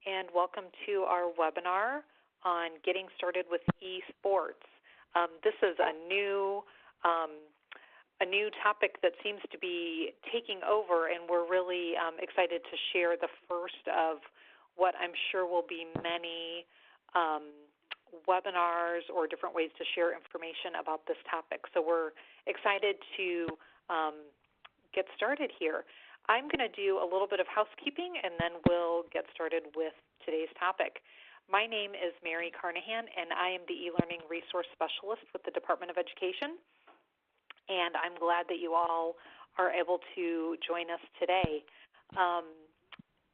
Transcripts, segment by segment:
and welcome to our webinar on getting started with eSports. This is a new topic that seems to be taking over, and we're really excited to share the first of what I'm sure will be many webinars or different ways to share information about this topic. So we're excited to get started here. I'm going to do a little bit of housekeeping, and then we'll get started with today's topic. My name is Mary Carnahan, and I am the e-learning resource specialist with the Department of Education, and I'm glad that you all are able to join us today.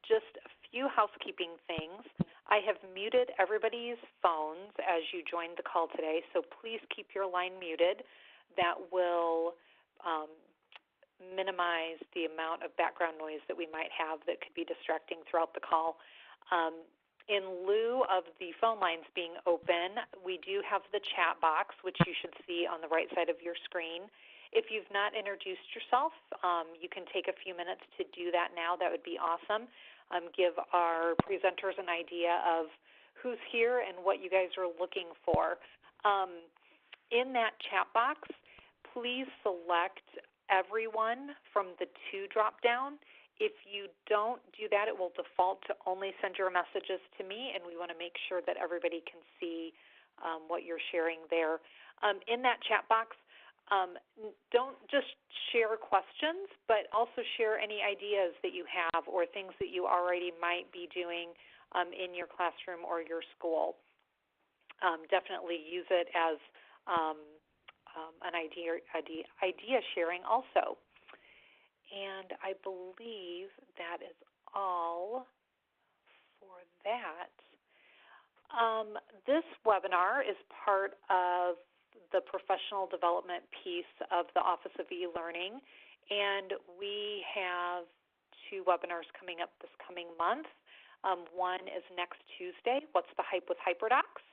Just a few housekeeping things. I have muted everybody's phones as you joined the call today, so please keep your line muted. That will minimize the amount of background noise that we might have that could be distracting throughout the call. In lieu of the phone lines being open, we do have the chat box, which you should see on the right side of your screen. If you've not introduced yourself, you can take a few minutes to do that now. That would be awesome. Give our presenters an idea of who's here and what you guys are looking for. In that chat box, please select everyone from the to drop down. If you don't do that, it will default to only send your messages to me, and we want to make sure that everybody can see what you're sharing there. In that chat box, don't just share questions, but also share any ideas that you have or things that you already might be doing in your classroom or your school. Definitely use it as an idea sharing also. And I believe that is all for that. This webinar is part of the professional development piece of the Office of E-Learning, and we have two webinars coming up this coming month. One is next Tuesday, What's the Hype with HyperDocs?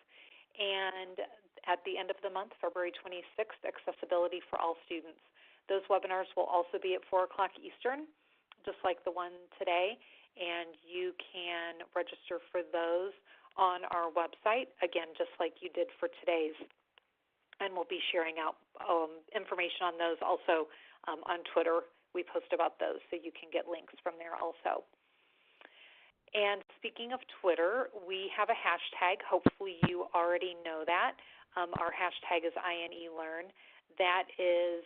And at the end of the month, February 26th, Accessibility for All Students. Those webinars will also be at 4 o'clock Eastern, just like the one today, and you can register for those on our website, again, just like you did for today's. And we'll be sharing out information on those also on Twitter. We post about those, so you can get links from there also. And speaking of Twitter, we have a hashtag. Hopefully you already know that. Our hashtag is INELearn. That is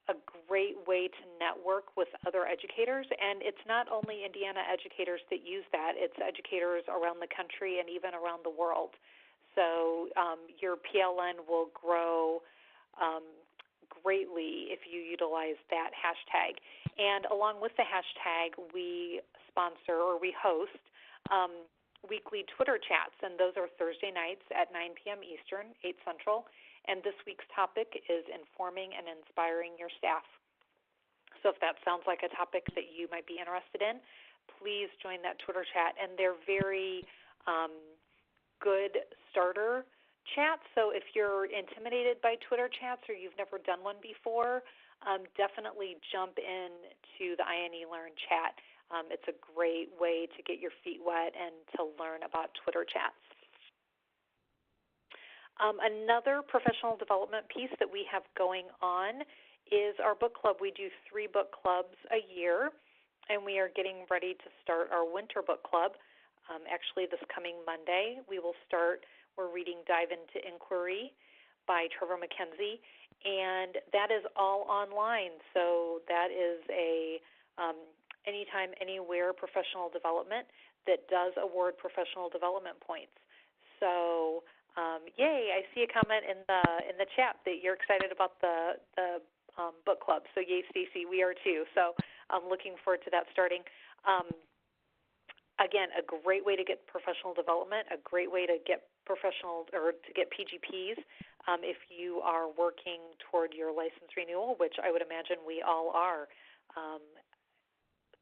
a great way to network with other educators, and it's not only Indiana educators that use that, it's educators around the country and even around the world. So your PLN will grow greatly if you utilize that hashtag. And along with the hashtag, we sponsor or we host weekly Twitter chats, and those are Thursday nights at 9 p.m. Eastern, 8 Central. And this week's topic is informing and inspiring your staff. So if that sounds like a topic that you might be interested in, please join that Twitter chat. And they're very good starter chats. So if you're intimidated by Twitter chats or you've never done one before, definitely jump into the INELearn chat. It's a great way to get your feet wet and to learn about Twitter chats. Another professional development piece that we have going on is our book club. We do 3 book clubs a year, and we are getting ready to start our winter book club. Actually, this coming Monday, we're reading Dive into Inquiry by Trevor McKenzie, and that is all online. So that is a anytime, anywhere professional development that does award professional development points. So yay, I see a comment in the chat that you're excited about the book club. So yay, Stacy, we are too. So I'm looking forward to that starting. Again, a great way to get professional development, a great way to get professional or to get PGPs if you are working toward your license renewal, which I would imagine we all are.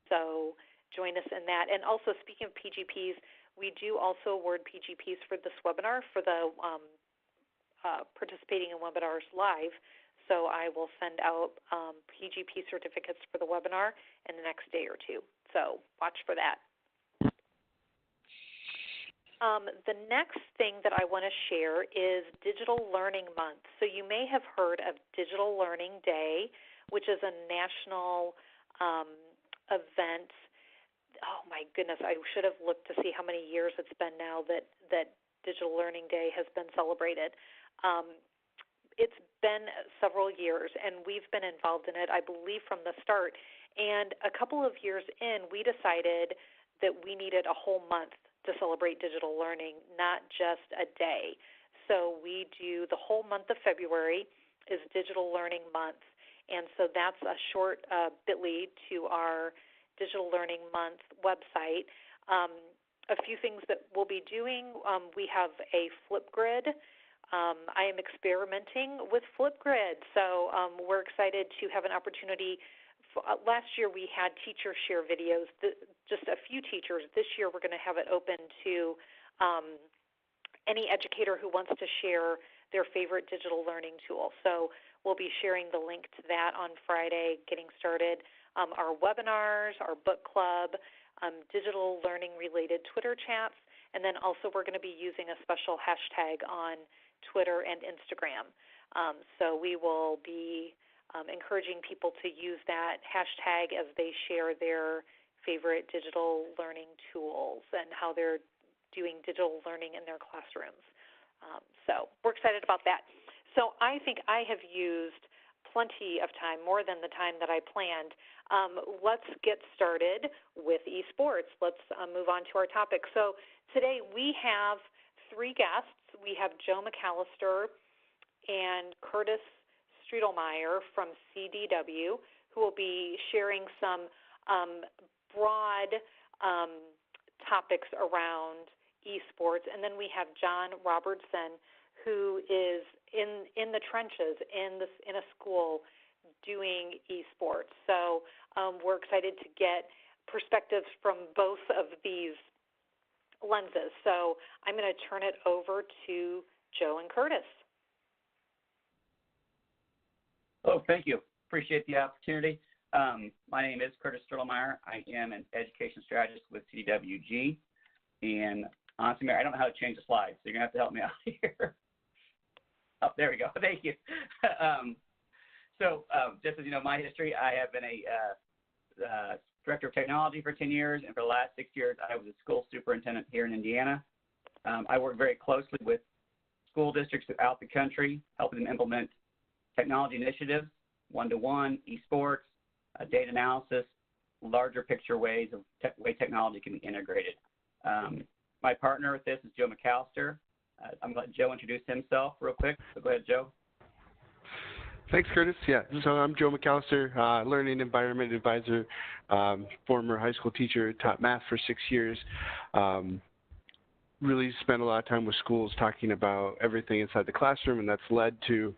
So join us in that. And also, speaking of PGPs, we do also award PGPs for this webinar for the participating in webinars live. So I will send out PGP certificates for the webinar in the next day or two. So watch for that. The next thing that I want to share is Digital Learning Month. So you may have heard of Digital Learning Day, which is a national event. Oh my goodness, I should have looked to see how many years it's been now that Digital Learning Day has been celebrated. It's been several years, and we've been involved in it, I believe, from the start. And a couple of years in, we decided that we needed a whole month to celebrate digital learning, not just a day. So we do the whole month of February is Digital Learning Month, and so that's a short bit.ly to our Digital Learning Month website. A few things that we'll be doing, we have a Flipgrid. I am experimenting with Flipgrid, so we're excited to have an opportunity. Last year we had teachers share videos, just a few teachers. This year we're going to have it open to any educator who wants to share their favorite digital learning tool. So we'll be sharing the link to that on Friday, getting started. Our webinars, our book club, digital learning related Twitter chats, and then also we're going to be using a special hashtag on Twitter and Instagram. So we will be encouraging people to use that hashtag as they share their favorite digital learning tools and how they're doing digital learning in their classrooms. So we're excited about that. So I think I have used plenty of time, more than the time that I planned. Let's get started with eSports. Let's move on to our topic. So today we have three guests. We have Joe McAllister and Curtis Striedelmeyer from CDW, who will be sharing some broad topics around eSports. And then we have John Robertson, who is in the trenches in a school doing eSports. So we're excited to get perspectives from both of these lenses. So I'm going to turn it over to Joe and Curtis. Oh, thank you. Appreciate the opportunity. My name is Curtis Striedelmeyer. I am an education strategist with CDWG. And honestly, Mary, I don't know how to change the slides, so you're going to have to help me out here. Oh, there we go. Thank you. Just as you know, my history, I have been a director of technology for 10 years, and for the last 6 years, I was a school superintendent here in Indiana. I work very closely with school districts throughout the country, helping them implement technology initiatives, one-to-one, eSports, data analysis, larger picture ways of way technology can be integrated. My partner with this is Joe McAllister. I'm going to let Joe introduce himself real quick. So go ahead, Joe. Thanks, Curtis. Yeah, so I'm Joe McAllister, Learning Environment Advisor, former high school teacher, taught math for 6 years. Really spent a lot of time with schools talking about everything inside the classroom, and that's led to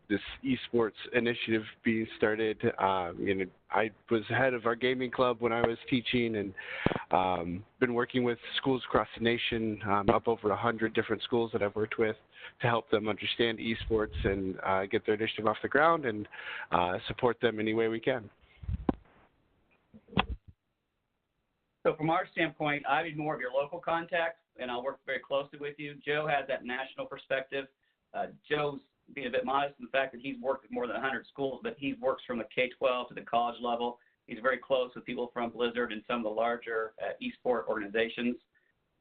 this eSports initiative being started. I was head of our gaming club when I was teaching, and been working with schools across the nation, up over 100 different schools that I've worked with to help them understand eSports and get their initiative off the ground and support them any way we can. So from our standpoint, I'll be more of your local contact, and I'll work very closely with you. Joe has that national perspective. Joe's being a bit modest in the fact that he's worked with more than 100 schools, but he works from the K-12 to the college level. He's very close with people from Blizzard and some of the larger eSport organizations.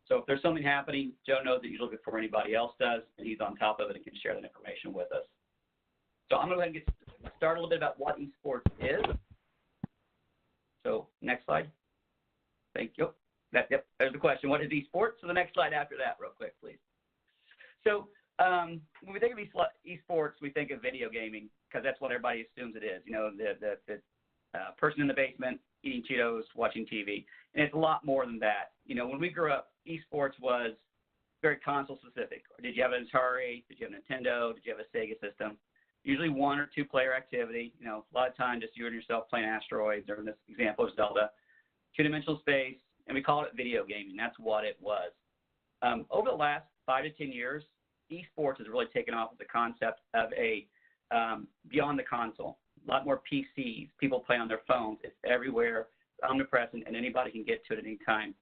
So if there's something happening, Joe knows that he's looking before anybody else does, and he's on top of it and can share that information with us. So I'm going to go ahead and get started a little bit about what eSports is. So next slide. Thank you. Yep, there's the question. What is eSports? So the next slide after that real quick, please. So when we think of eSports, we think of video gaming because that's what everybody assumes it is. You know, the person in the basement eating Cheetos, watching TV. And it's a lot more than that. You know, when we grew up, eSports was very console specific. Did you have an Atari? Did you have a Nintendo? Did you have a Sega system? Usually one or two player activity. You know, a lot of time just you and yourself playing asteroids, or in this example of Zelda. Two-dimensional space, and we call it video gaming. That's what it was. Over the last 5 to 10 years, eSports has really taken off with the concept of a beyond the console. A lot more PCs, people play on their phones. It's everywhere, omnipresent, and anybody can get to it at any time.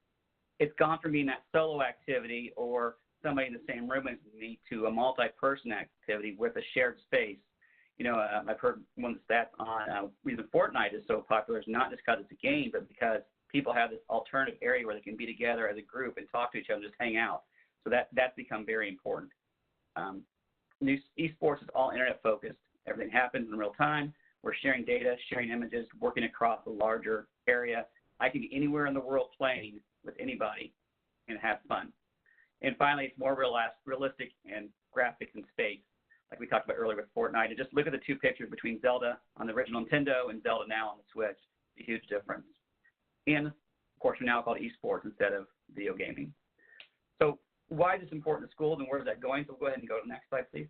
it's gone from being that solo activity or somebody in the same room as me to a multi-person activity with a shared space. You know, I've heard one of the stats on reason Fortnite is so popular is not just because it's a game, but because people have this alternative area where they can be together as a group and talk to each other and just hang out. So that's become very important. New eSports is all internet focused. Everything happens in real time. We're sharing data, sharing images, working across a larger area. I can be anywhere in the world playing with anybody and have fun. And finally, it's more realistic and graphics in space, like we talked about earlier with Fortnite. And just look at the two pictures between Zelda on the original Nintendo and Zelda now on the Switch. It's a huge difference. And, of course, we now call it eSports instead of video gaming. So why is this important to schools and where is that going? So go ahead and go to the next slide, please.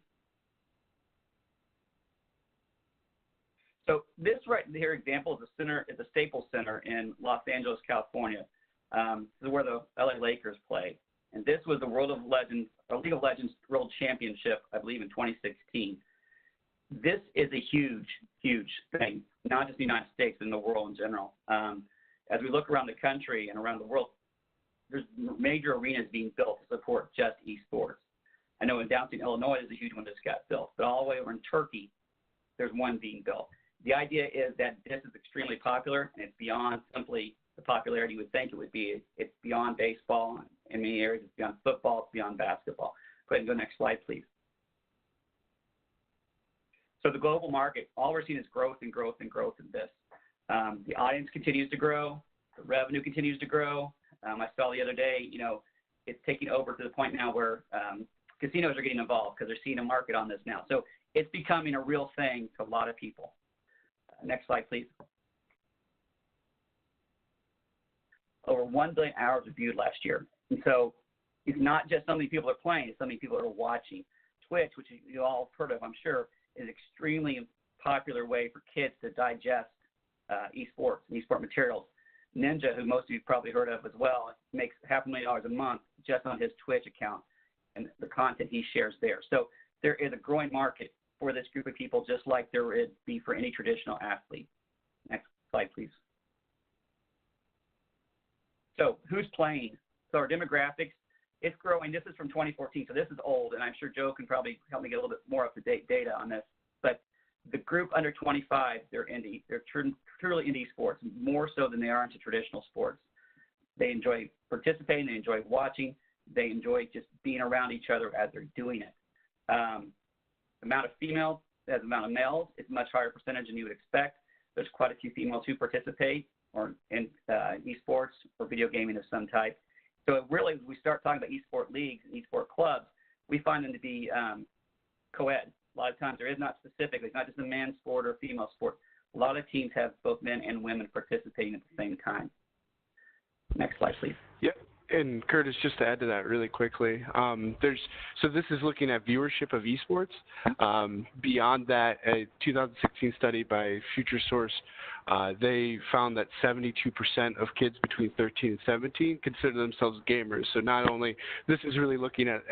So this right here example is a Staples Center in Los Angeles, California. This is where the LA Lakers play. And this was the League of Legends World Championship, I believe, in 2016. This is a huge, huge thing, not just the United States, but in the world in general. As we look around the country and around the world, there's major arenas being built to support just esports. I know in downtown Illinois, there's a huge one that's got built, but all the way over in Turkey, there's one being built. The idea is that this is extremely popular, and it's beyond simply the popularity you would think it would be. It's beyond baseball. In many areas, it's beyond football. It's beyond basketball. Go ahead and go next slide, please. So the global market, all we're seeing is growth and growth and growth in this. The audience continues to grow. The revenue continues to grow. I saw the other day, you know, it's taking over to the point now where casinos are getting involved because they're seeing a market on this now. So it's becoming a real thing to a lot of people. Next slide, please. Over 1 billion hours viewed last year. And so it's not just something people are playing, it's something people are watching. Twitch, which you all have heard of, I'm sure, is an extremely popular way for kids to digest esports and esport materials. Ninja, who most of you probably heard of as well, makes $500,000 a month just on his Twitch account and the content he shares there. So there is a growing market for this group of people, just like there would be for any traditional athlete. Next slide, please. So who's playing? So our demographics, it's growing. This is from 2014, so this is old, and I'm sure Joe can probably help me get a little bit more up-to-date data on this. But the group under 25, they're truly into esports, more so than they are into traditional sports. They enjoy participating. They enjoy watching. They enjoy just being around each other as they're doing it. Amount of females as amount of males is a much higher percentage than you would expect. There's quite a few females who participate or in esports or video gaming of some type. So it really, we start talking about esport leagues and esport clubs, we find them to be co-ed. A lot of times there is not specifically, it's not just a man's sport or female sport. A lot of teams have both men and women participating at the same time. Next slide, please. Yep. And Curtis, just to add to that really quickly, so this is looking at viewership of esports. Beyond that, a 2016 study by FutureSource, they found that 72% of kids between 13 and 17 consider themselves gamers. So not only, this is really looking at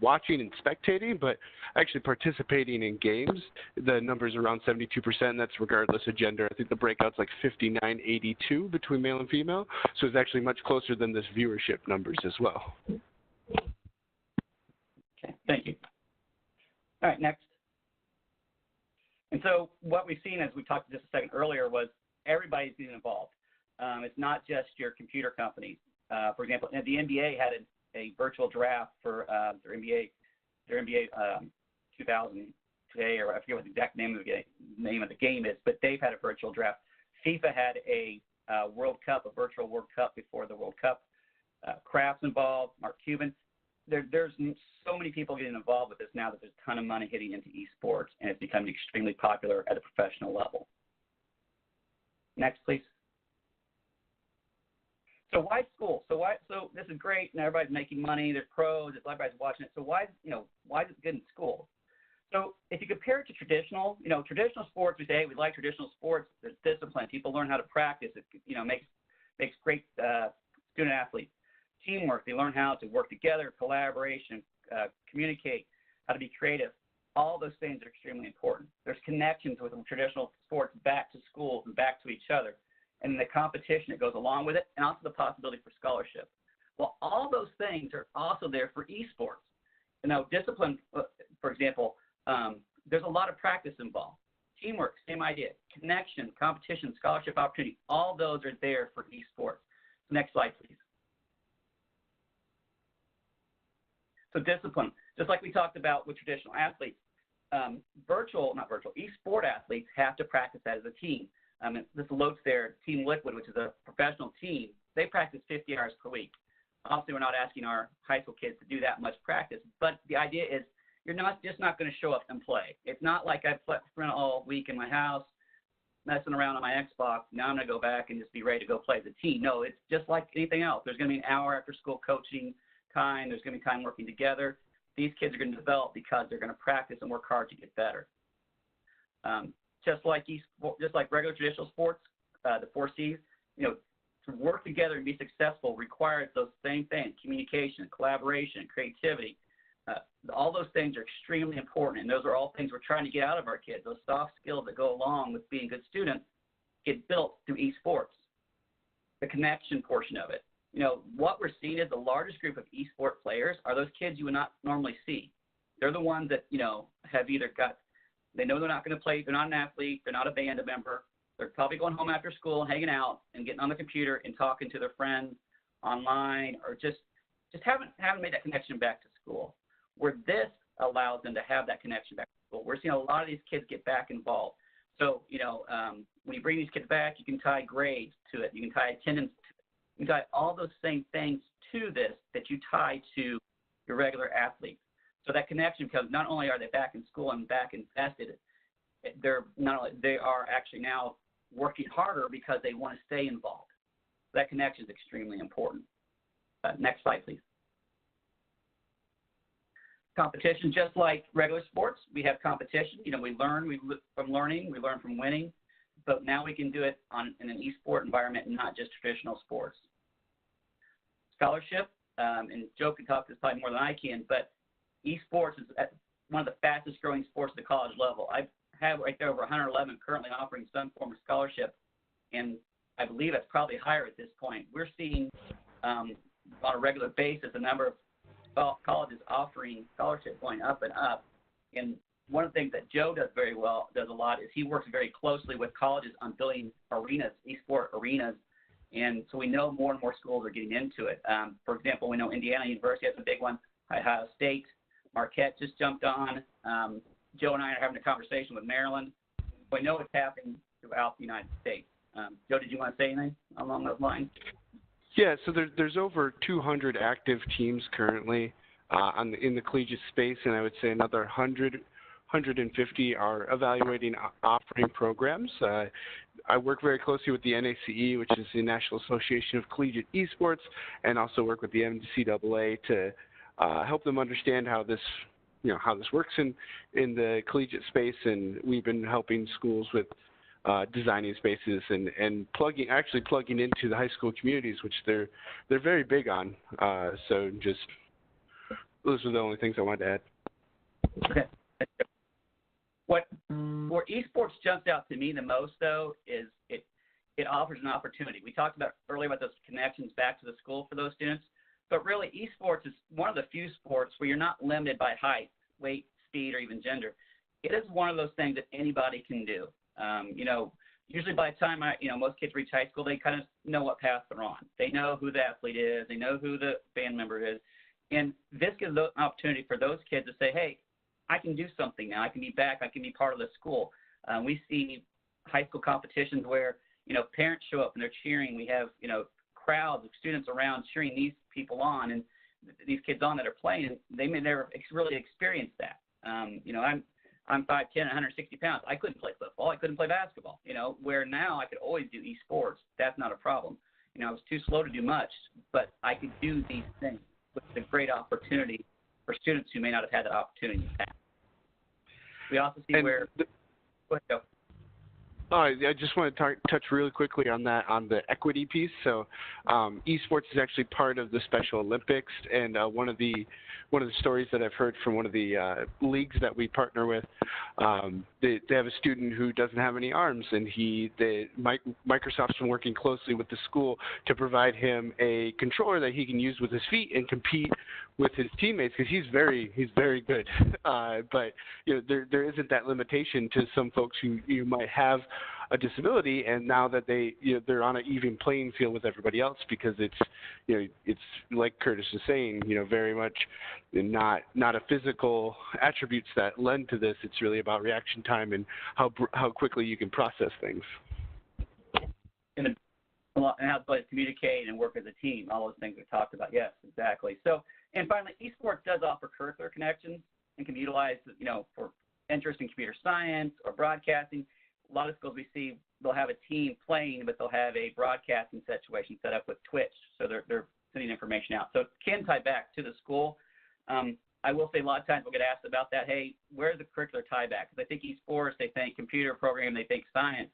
watching and spectating, but actually participating in games. The number's around 72%, and that's regardless of gender. I think the breakout's like 59-82 between male and female, so it's actually much closer than this viewership numbers as well. Okay, thank you. All right, next. And so what we've seen, as we talked just a second earlier, was everybody's getting involved. It's not just your computer companies. For example, the NBA had a virtual draft for their NBA 2000 today, or I forget what the exact name of the game is, but they've had a virtual draft. FIFA had a World Cup, a virtual World Cup before the World Cup. Kraft's involved, Mark Cuban. There's so many people getting involved with this now that there's a ton of money hitting into esports, and it's becoming extremely popular at a professional level. Next, please. So why school? So this is great, and everybody's making money. There's pros. Everybody's watching it. So why is it good in school? So if you compare it to traditional sports, we say, hey, we like traditional sports. There's discipline. People learn how to practice. It makes great student athletes. Teamwork. They learn how to work together, collaboration, communicate, how to be creative. All those things are extremely important. There's connections with traditional sports back to schools and back to each other, and the competition that goes along with it, and also the possibility for scholarship. Well, all those things are also there for esports. You know, discipline, for example, there's a lot of practice involved. Teamwork, same idea. Connection, competition, scholarship opportunity, all those are there for esports. Next slide, please. So discipline, just like we talked about with traditional athletes, esport athletes have to practice as a team. This looks there, Team Liquid, which is a professional team, they practice 50 hours per week. Obviously, we're not asking our high school kids to do that much practice, but the idea is you're just not going to show up and play. It's not like I've spent all week in my house messing around on my Xbox. Now I'm going to go back and just be ready to go play as a team. No, it's just like anything else. There's going to be an hour after school coaching time. There's going to be time working together. These kids are going to develop because they're going to practice and work hard to get better. Just like regular traditional sports, the 4 C's, you know, to work together and be successful requires those same things: communication, collaboration, creativity. All those things are extremely important, and those are all things we're trying to get out of our kids. Those soft skills that go along with being good students get built through esports. The connection portion of it. You know, what we're seeing is the largest group of esport players are those kids you would not normally see. They're the ones that, you know, have either they know they're not going to play, they're not an athlete, they're not a band member, they're probably going home after school and hanging out and getting on the computer and talking to their friends online, or just haven't made that connection back to school. Where this allows them to have that connection back to school. We're seeing a lot of these kids get back involved. So, you know, when you bring these kids back, you can tie grades to it. You can tie attendance to it. You can tie all those same things to this that you tie to your regular athletes. So that connection becomes, not only are they back in school and back invested, they are actually now working harder because they want to stay involved. That connection is extremely important. Next slide, please. Competition, just like regular sports, we have competition. You know, we learn from learning, we learn from winning, but now we can do it in an esport environment and not just traditional sports. Scholarship, and Joe can talk this probably more than I can, but esports is one of the fastest growing sports at the college level. I have right there over 111 currently offering some form of scholarship, and I believe it's probably higher at this point. We're seeing on a regular basis a number of colleges offering scholarship going up and up. And one of the things that Joe does a lot, is he works very closely with colleges on building arenas, esport arenas. And so we know more and more schools are getting into it. For example, we know Indiana University has a big one, Ohio State, Marquette just jumped on. Joe and I are having a conversation with Maryland. We know it's happening throughout the United States. Joe, did you want to say anything along those lines? Yeah, so there's over 200 active teams currently in the collegiate space, and I would say another 150 are evaluating offering programs. I work very closely with the NACE, which is the National Association of Collegiate Esports, and also work with the NCAA to help them understand how this works in the collegiate space. And we've been helping schools with designing spaces and plugging into the high school communities, which they're very big on. So just those are the only things I wanted to add. Okay. Where esports jumps out to me the most, though, is it offers an opportunity. We talked about earlier about those connections back to the school for those students, but really esports is one of the few sports where you're not limited by height, weight, speed, or even gender. It is one of those things that anybody can do. You know, usually by the time most kids reach high school, they kind of know what path they're on. They know who the athlete is. They know who the band member is. And this gives an opportunity for those kids to say, hey, I can do something now. I can be back. I can be part of the school. We see high school competitions where, parents show up and they're cheering. We have, crowds of students around cheering these people on and these kids on that are playing. And they may never really experience that. I'm 5'10", 160 pounds. I couldn't play football. I couldn't play basketball, where now I could always do esports. That's not a problem. I was too slow to do much, but I could do these things, which is a great opportunity for students who may not have had that opportunity in the past. We also see I just want to touch really quickly on that, on the equity piece. So, esports is actually part of the Special Olympics, and one of the stories that I've heard from one of the leagues that we partner with, they have a student who doesn't have any arms, and Microsoft's been working closely with the school to provide him a controller that he can use with his feet and compete with his teammates, because he's very good. But there isn't that limitation to some folks who you might have a disability, and now that they're on an even playing field with everybody else, because it's like Curtis is saying, very much not a physical attributes that lend to this. It's really about reaction time and how quickly you can process things. And how to communicate and work as a team, all those things we talked about. Yes, exactly. So, and finally, esports does offer curricular connections and can be utilized, for interest in computer science or broadcasting. A lot of schools we see, they'll have a team playing, but they'll have a broadcasting situation set up with Twitch, so they're sending information out. So it can tie back to the school. I will say a lot of times we'll get asked about that. Hey, where's the curricular tie back? Because they think esports, they think computer programming, they think science.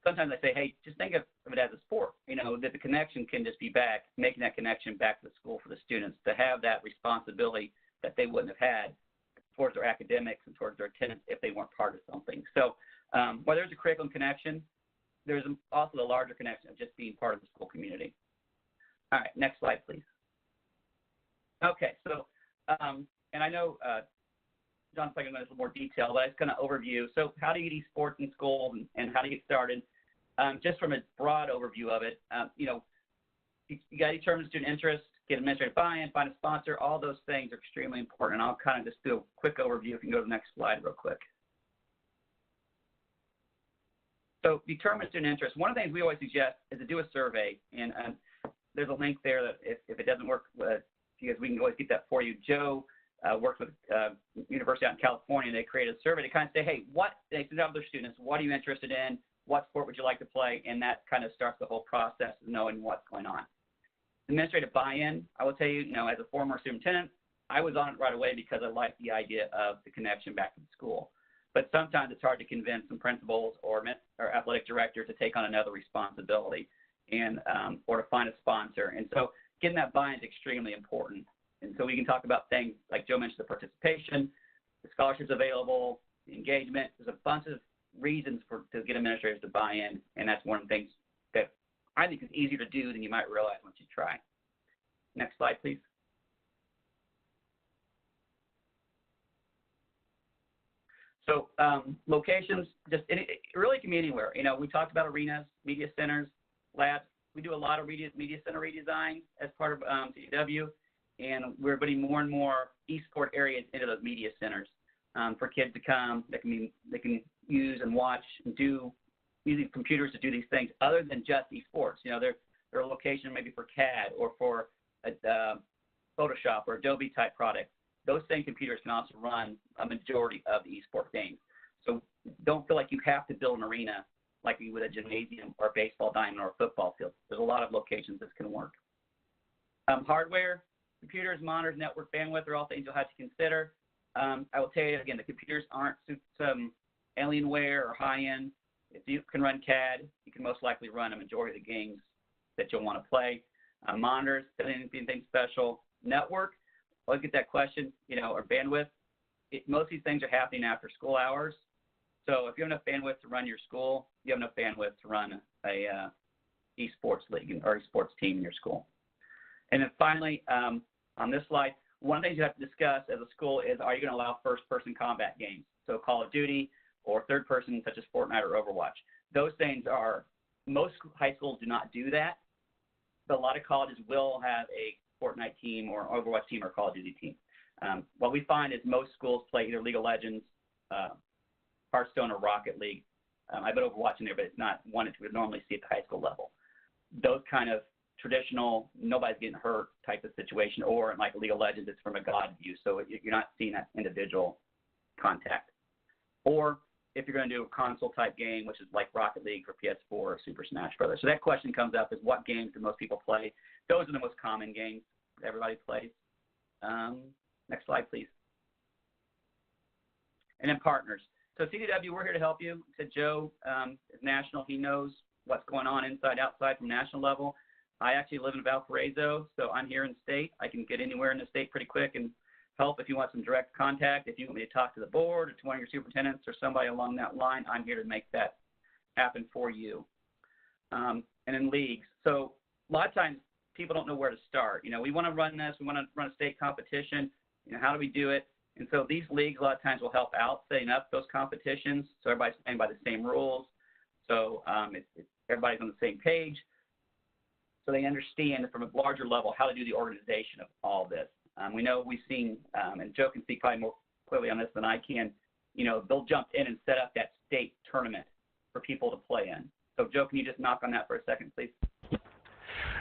Sometimes I say, hey, just think of it as a sport, that the connection can just be back, making that connection back to the school for the students to have that responsibility that they wouldn't have had towards their academics and towards their attendance if they weren't part of something. So while there's a curriculum connection, there's also the larger connection of just being part of the school community. All right, next slide, please. Okay, so, and I know John's probably going to go into more detail, but it's kind of overview. So how do you get esports in school and how to get started? Just from a broad overview of it, you got to determine student interest, get administrative buy-in, find a sponsor. All those things are extremely important. And I'll kind of just do a quick overview if you can go to the next slide real quick. So determine student interest. One of the things we always suggest is to do a survey. And there's a link there that if it doesn't work, because we can always get that for you. Joe worked with University out in California, and they created a survey to kind of say, hey, they send out their students, what are you interested in? What sport would you like to play? And that kind of starts the whole process of knowing what's going on. Administrative buy-in, I will tell you, as a former superintendent, I was on it right away because I liked the idea of the connection back to the school. But sometimes it's hard to convince some principals or athletic director to take on another responsibility and or to find a sponsor. And so getting that buy-in is extremely important. And so we can talk about things like Joe mentioned, the participation, the scholarships available, the engagement. There's a bunch of reasons to get administrators to buy in, and that's one of the things that I think is easier to do than you might realize once you try. Next slide, please. So locations, really can be anywhere. We talked about arenas, media centers, labs. We do a lot of media center redesign as part of CW, and we're putting more and more eSport areas into those media centers for kids to come. They can use and watch and using computers to do these things other than just eSports. There are a location maybe for CAD or for a Photoshop or Adobe type product. Those same computers can also run a majority of the eSports games. So don't feel like you have to build an arena like you would a gymnasium or a baseball diamond or a football field. There's a lot of locations this can work. Hardware, computers, monitors, network bandwidth are all things you'll have to consider. I will tell you again, the computers aren't some Alienware or high-end. If you can run CAD, you can most likely run a majority of the games that you'll want to play. Monitors, anything special. Network, I'll get that question, or bandwidth. Most of these things are happening after school hours. So if you have enough bandwidth to run your school, you have enough bandwidth to run a eSports league or eSports team in your school. And then finally, on this slide, one of the things you have to discuss as a school is, are you going to allow first-person combat games? So Call of Duty or third-person such as Fortnite or Overwatch. Those things most high schools do not do that, but a lot of colleges will have a Fortnite team or Overwatch team or Call of Duty team. What we find is most schools play either League of Legends, Hearthstone, or Rocket League. I've been Overwatch in there, but it's not one that we would normally see at the high school level. Those kind of traditional, nobody's getting hurt type of situation, or like League of Legends, it's from a God view, so you're not seeing that individual contact. Or if you're going to do a console type game, which is like Rocket League for PS4 or Super Smash Brothers. So that question comes up is, what games do most people play? Those are the most common games that everybody plays. Next slide, please. And then partners. So CDW, we're here to help you. So Joe is national. He knows what's going on inside, outside from national level. I actually live in Valparaiso, so I'm here in the state. I can get anywhere in the state pretty quick and help if you want some direct contact. If you want me to talk to the board or to one of your superintendents or somebody along that line, I'm here to make that happen for you. And in leagues, so a lot of times people don't know where to start. We want to run this. We want to run a state competition. How do we do it? And so these leagues a lot of times will help out setting up those competitions so everybody's playing by the same rules. So everybody's on the same page. So they understand from a larger level how to do the organization of all this. We know we've seen, and Joe can speak probably more clearly on this than I can, they'll jump in and set up that state tournament for people to play in. So Joe, can you just knock on that for a second, please?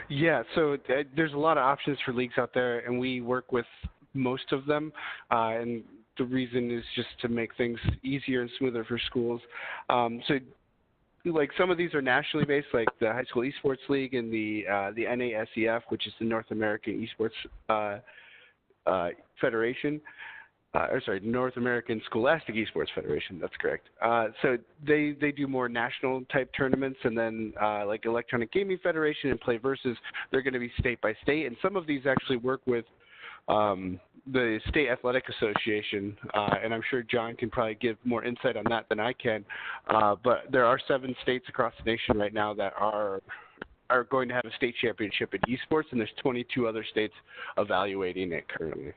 Yeah, so there's a lot of options for leagues out there, and we work with most of them, and the reason is just to make things easier and smoother for schools. So like some of these are nationally based, like the High School Esports League and the NASEF, which is the North American Esports Federation. North American Scholastic Esports Federation. That's correct. So they do more national type tournaments, and then like Electronic Gaming Federation and Play Versus, they're going to be state by state, and some of these actually work with the State Athletic Association, and I'm sure John can probably give more insight on that than I can. But there are 7 states across the nation right now that are going to have a state championship in esports, and there's 22 other states evaluating it currently.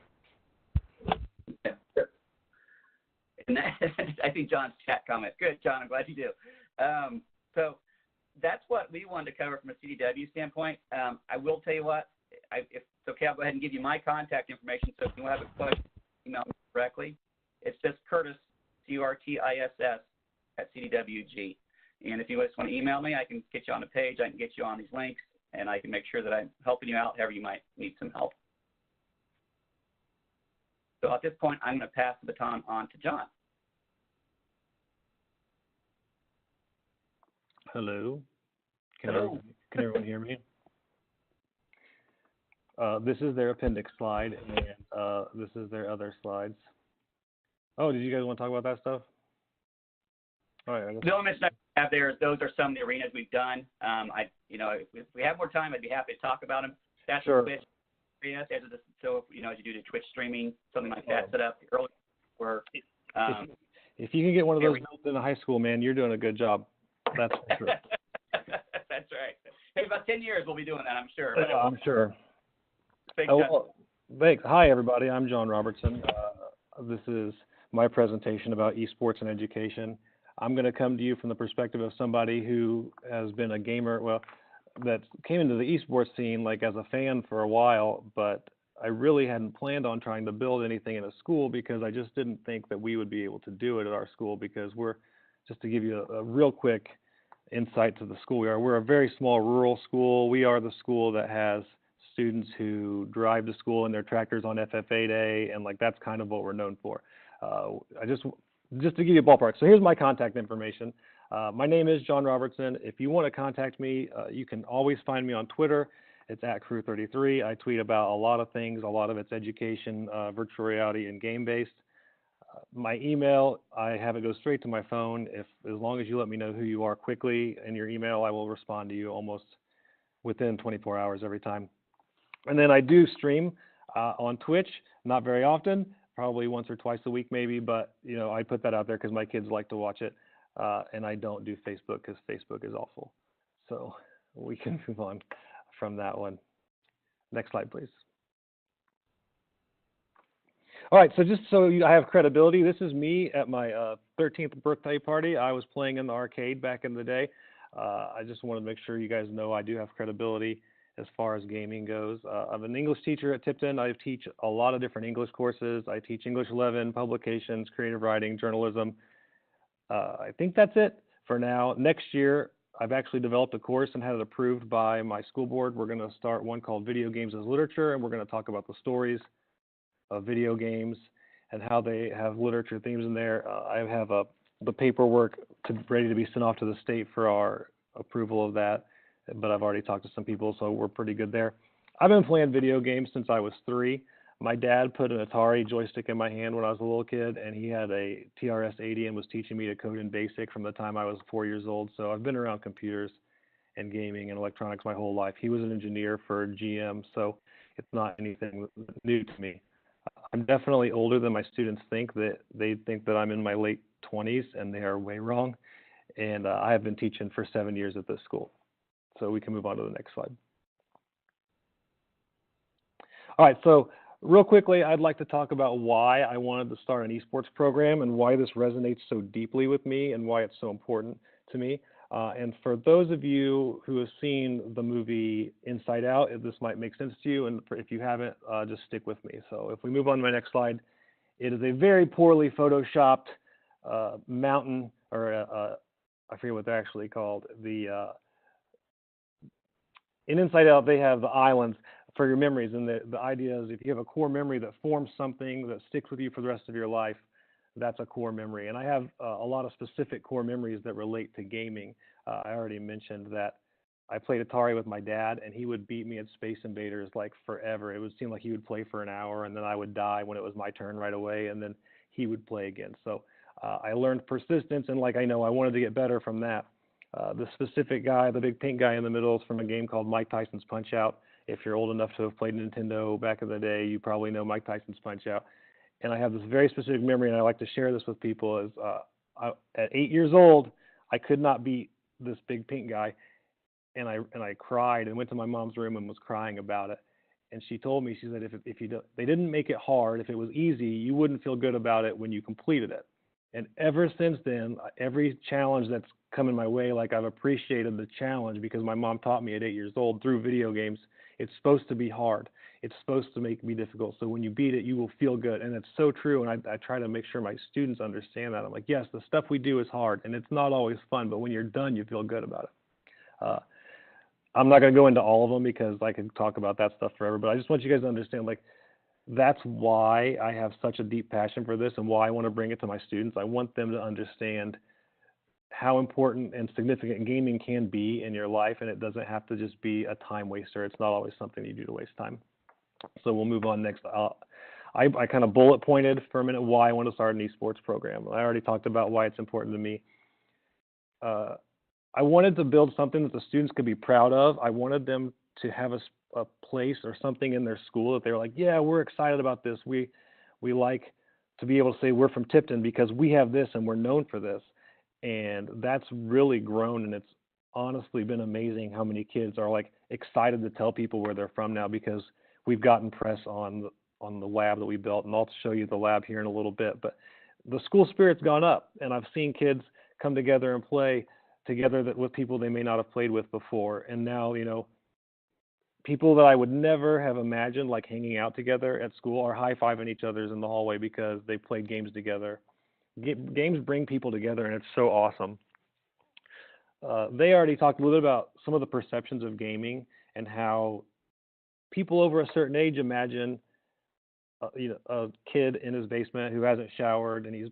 And I see John's chat comment. Good, John. I'm glad you do. So that's what we wanted to cover from a CDW standpoint. I will tell you what, if it's okay, I'll go ahead and give you my contact information. So if you have a question, email me directly. It's just Curtis, CURTISS, @CDWG. And if you just want to email me, I can get you on the page. I can get you on these links, and I can make sure that I'm helping you out however you might need some help. So at this point, I'm going to pass the baton on to John. Hello. Hello. Can everyone hear me? This is their appendix slide, and this is their other slides. Oh, did you guys want to talk about that stuff? All right. The only mention I have there is those are some of the arenas we've done. If we have more time, I'd be happy to talk about them. That's sure. Twitch. So, as you do the Twitch streaming, something like that set up early where if you can get one of those built in a high school, man, you're doing a good job. That's for sure. That's right. Hey, about 10 years we'll be doing that, I'm sure. Yeah, I'm sure. Thanks. Hi, everybody. I'm John Robertson. This is my presentation about esports and education. I'm going to come to you from the perspective of somebody who has been a gamer, that came into the esports scene like as a fan for a while, but I really hadn't planned on trying to build anything in a school because I just didn't think that we would be able to do it at our school, because just to give you a real quick insight to the school we're a very small rural school. We are the school that has students who drive to school in their tractors on FFA day, and like that's kind of what we're known for. Just to give you a ballpark. So here's my contact information. My name is John Robertson. If you want to contact me, you can always find me on Twitter. It's @Crew33. I tweet about a lot of things. A lot of it's education, virtual reality, and game-based. My email, I have it go straight to my phone. As long as you let me know who you are quickly in your email, I will respond to you almost within 24 hours every time. And then I do stream on Twitch, not very often, probably once or twice a week maybe, but I put that out there because my kids like to watch it. And I don't do Facebook because Facebook is awful. So we can move on from that one. Next slide, please. All right, so just so I have credibility, this is me at my 13th birthday party. I was playing in the arcade back in the day. I just want to make sure you guys know I do have credibility as far as gaming goes. I'm an English teacher at Tipton. I teach a lot of different English courses. I teach English 11, publications, creative writing, journalism. I think that's it for now. Next year, I've actually developed a course and had it approved by my school board. We're going to start one called Video Games as Literature, and we're going to talk about the stories of video games and how they have literature themes in there. I have the paperwork ready to be sent off to the state for our approval of that, but I've already talked to some people, so we're pretty good there. I've been playing video games since I was 3. My dad put an Atari joystick in my hand when I was a little kid, and he had a TRS-80 and was teaching me to code in BASIC from the time I was 4 years old. So I've been around computers and gaming and electronics my whole life. He was an engineer for GM, so it's not anything new to me. I'm definitely older than my students think. That they think that I'm in my late 20s, and they are way wrong. And I have been teaching for 7 years at this school. So we can move on to the next slide. All right, so real quickly, I'd like to talk about why I wanted to start an esports program and why this resonates so deeply with me and why it's so important to me. And for those of you who have seen the movie Inside Out, this might make sense to you. And if you haven't, just stick with me. So if we move on to my next slide, it is a very poorly photoshopped mountain, or I forget what they're actually called. In Inside Out, they have the islands for your memories. And the idea is if you have a core memory that forms something that sticks with you for the rest of your life, that's a core memory. And I have a lot of specific core memories that relate to gaming. I already mentioned that I played Atari with my dad, and he would beat me at Space Invaders like forever. It would seem like he would play for an hour, and then I would die when it was my turn right away, and then he would play again. So I learned persistence, and I wanted to get better from that. The specific guy, the big pink guy in the middle, is from a game called Mike Tyson's Punch-Out. If you're old enough to have played Nintendo back in the day, you probably know Mike Tyson's Punch-Out. And I have this very specific memory, and I like to share this with people. Is at 8 years old, I could not beat this big pink guy, and I cried and went to my mom's room and was crying about it. And she told me, she said, if you don't, they didn't make it hard. If it was easy, you wouldn't feel good about it when you completed it. And ever since then, every challenge that's come in my way, I've appreciated the challenge because my mom taught me at 8 years old through video games. It's supposed to be hard. It's supposed to be difficult. So when you beat it, you will feel good. And it's so true. And I try to make sure my students understand that. I'm like, yes, the stuff we do is hard, and it's not always fun, but when you're done, you feel good about it. I'm not going to go into all of them because I could talk about that stuff forever, but I just want you guys to understand, that's why I have such a deep passion for this and why I want to bring it to my students. I want them to understand how important and significant gaming can be in your life, and it doesn't have to just be a time waster. It's not always something you do to waste time. So we'll move on next. I kind of bullet pointed for a minute why I want to start an esports program. I already talked about why it's important to me. I wanted to build something that the students could be proud of. I wanted them to have a place or something in their school that they were like, yeah, we're excited about this. We like to be able to say we're from Tipton because we have this and we're known for this. And that's really grown, and it's honestly been amazing how many kids are excited to tell people where they're from now because we've gotten press on the lab that we built, and I'll show you the lab here in a little bit. But the school spirit's gone up, and I've seen kids come together and play together with people they may not have played with before. And now, people that I would never have imagined hanging out together at school are high-fiving each other in the hallway because they played games together. Games bring people together, and it's so awesome. They already talked a little bit about some of the perceptions of gaming and how people over a certain age imagine a kid in his basement who hasn't showered and he's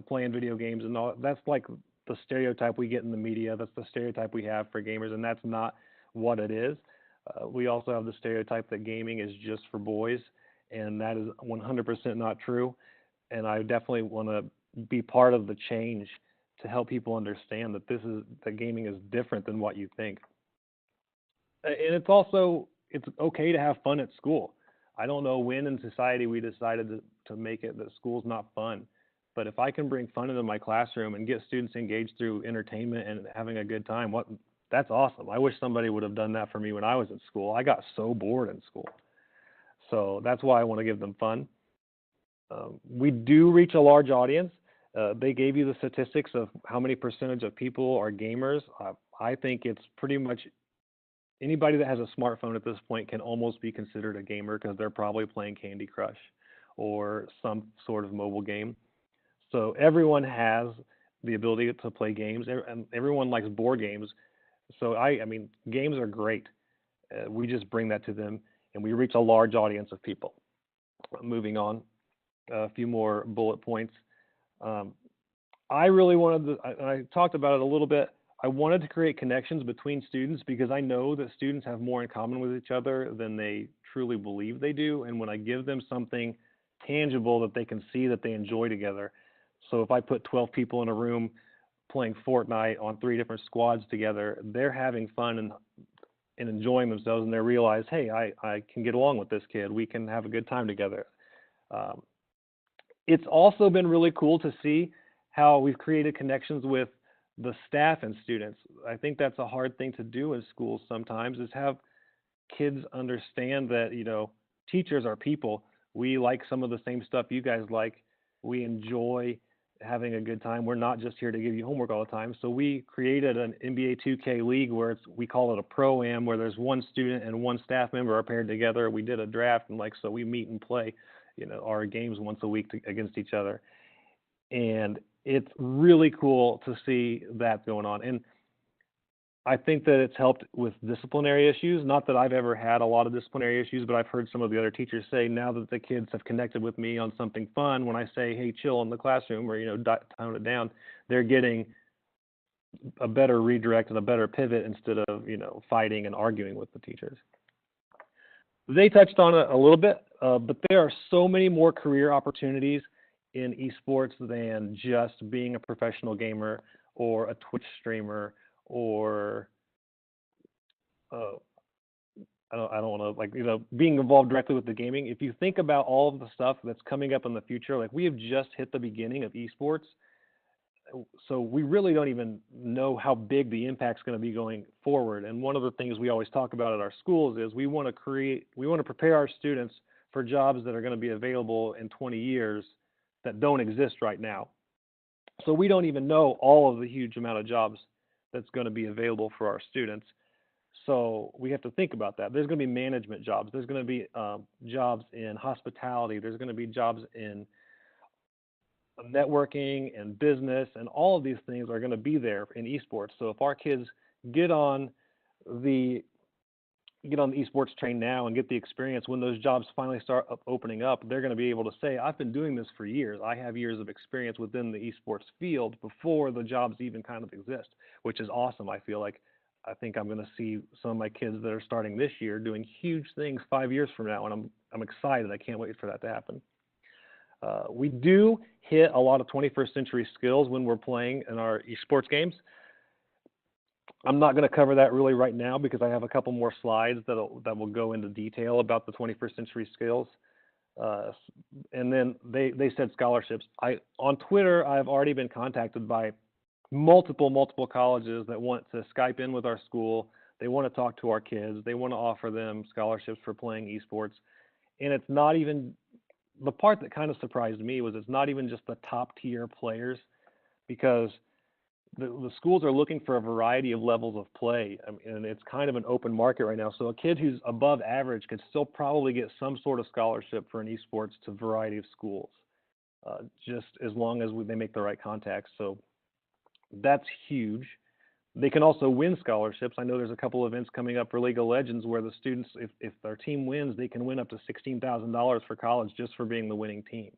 playing video games and all. That's the stereotype we get in the media. That's the stereotype we have for gamers, and that's not what it is. We also have the stereotype that gaming is just for boys, and that is 100% not true. And I definitely want to be part of the change to help people understand that gaming is different than what you think. And it's okay to have fun at school. I don't know when in society we decided to make it that school's not fun. But if I can bring fun into my classroom and get students engaged through entertainment and having a good time, that's awesome. I wish somebody would have done that for me when I was in school. I got so bored in school. So that's why I want to give them fun. We do reach a large audience. They gave you the statistics of how many percentage of people are gamers. I think it's pretty much anybody that has a smartphone at this point can almost be considered a gamer because they're probably playing Candy Crush or some sort of mobile game. So everyone has the ability to play games, and everyone likes board games. So I mean, games are great. We just bring that to them, and we reach a large audience of people. Moving on, a few more bullet points. I really wanted I talked about it a little bit. I wanted to create connections between students because I know that students have more in common with each other than they truly believe they do. And when I give them something tangible that they can see that they enjoy together. So if I put 12 people in a room playing Fortnite on 3 different squads together, they're having fun and enjoying themselves, and they realize, hey, I can get along with this kid. We can have a good time together. It's also been really cool to see how we've created connections with the staff and students. I think that's a hard thing to do in schools sometimes, is have kids understand that, teachers are people. We like some of the same stuff you guys like. We enjoy having a good time. We're not just here to give you homework all the time. So we created an NBA 2K league where we call it a pro-am, where there's one student and one staff member are paired together. We did a draft, and so we meet and play, our games once a week against each other. And it's really cool to see that going on. And I think that it's helped with disciplinary issues. Not that I've ever had a lot of disciplinary issues, but I've heard some of the other teachers say now that the kids have connected with me on something fun, when I say, hey, chill in the classroom, or, tone it down, they're getting a better redirect and a better pivot instead of, fighting and arguing with the teachers. They touched on it a little bit, but there are so many more career opportunities in esports than just being a professional gamer or a Twitch streamer or I don't want to being involved directly with the gaming. If you think about all of the stuff that's coming up in the future, we have just hit the beginning of esports, so we really don't even know how big the impact's going to be going forward. And one of the things we always talk about at our schools is we want to prepare our students for jobs that are going to be available in 20 years that don't exist right now. So we don't even know all of the huge amount of jobs that's going to be available for our students. So we have to think about that. There's going to be management jobs. There's going to be jobs in hospitality. There's going to be jobs in networking and business, and all of these things are going to be there in esports. So if our kids get on the esports train now and get the experience, when those jobs finally start opening up, they're going to be able to say, I've been doing this for years. I have years of experience within the esports field before the jobs even kind of exist, which is awesome. I think I'm going to see some of my kids that are starting this year doing huge things 5 years from now, and I'm excited. I can't wait for that to happen. We do hit a lot of 21st century skills when we're playing in our esports games. I'm not going to cover that really right now because I have a couple more slides that will go into detail about the 21st century skills. And then they said scholarships. On Twitter, I've already been contacted by multiple colleges that want to Skype in with our school. They want to talk to our kids. They want to offer them scholarships for playing esports. And it's not even, the part that kind of surprised me was it's not even just the top tier players, because the schools are looking for a variety of levels of play. And it's kind of an open market right now. So a kid who's above average could still probably get some sort of scholarship for an esports to a variety of schools, just as long as they make the right contacts. So that's huge. They can also win scholarships. I know there's a couple events coming up for League of Legends where the students, if their team wins, they can win up to $16,000 for college just for being the winning team.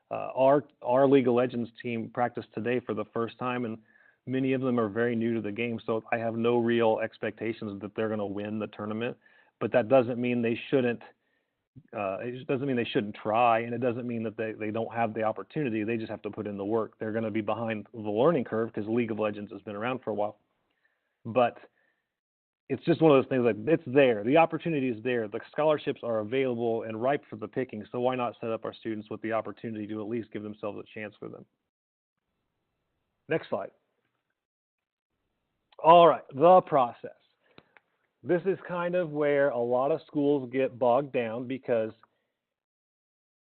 Our League of Legends team practiced today for the first time, and many of them are very new to the game, so I have no real expectations that they're going to win the tournament. But that doesn't mean they shouldn't. It doesn't mean they shouldn't try, and it doesn't mean that they don't have the opportunity. They just have to put in the work. They're going to be behind the learning curve because League of Legends has been around for a while. But it's just one of those things, it's there. The opportunity is there. The scholarships are available and ripe for the picking, so why not set up our students with the opportunity to at least give themselves a chance for them? Next slide. All right, the process. This is kind of where a lot of schools get bogged down because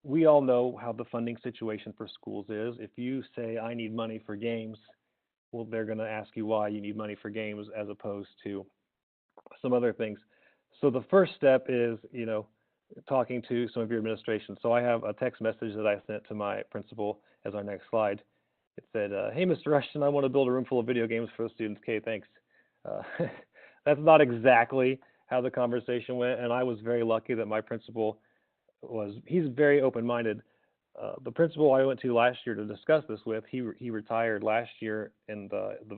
we all know how the funding situation for schools is. If you say, I need money for games, well, they're going to ask you why you need money for games as opposed to some other things. So the first step is, talking to some of your administration. So I have a text message that I sent to my principal as our next slide. It said, hey, Mr. Rushton, I want to build a room full of video games for the students. Okay, thanks. That's not exactly how the conversation went, and I was very lucky that my principal he's very open-minded. the principal I went to last year to discuss this with, he retired last year, and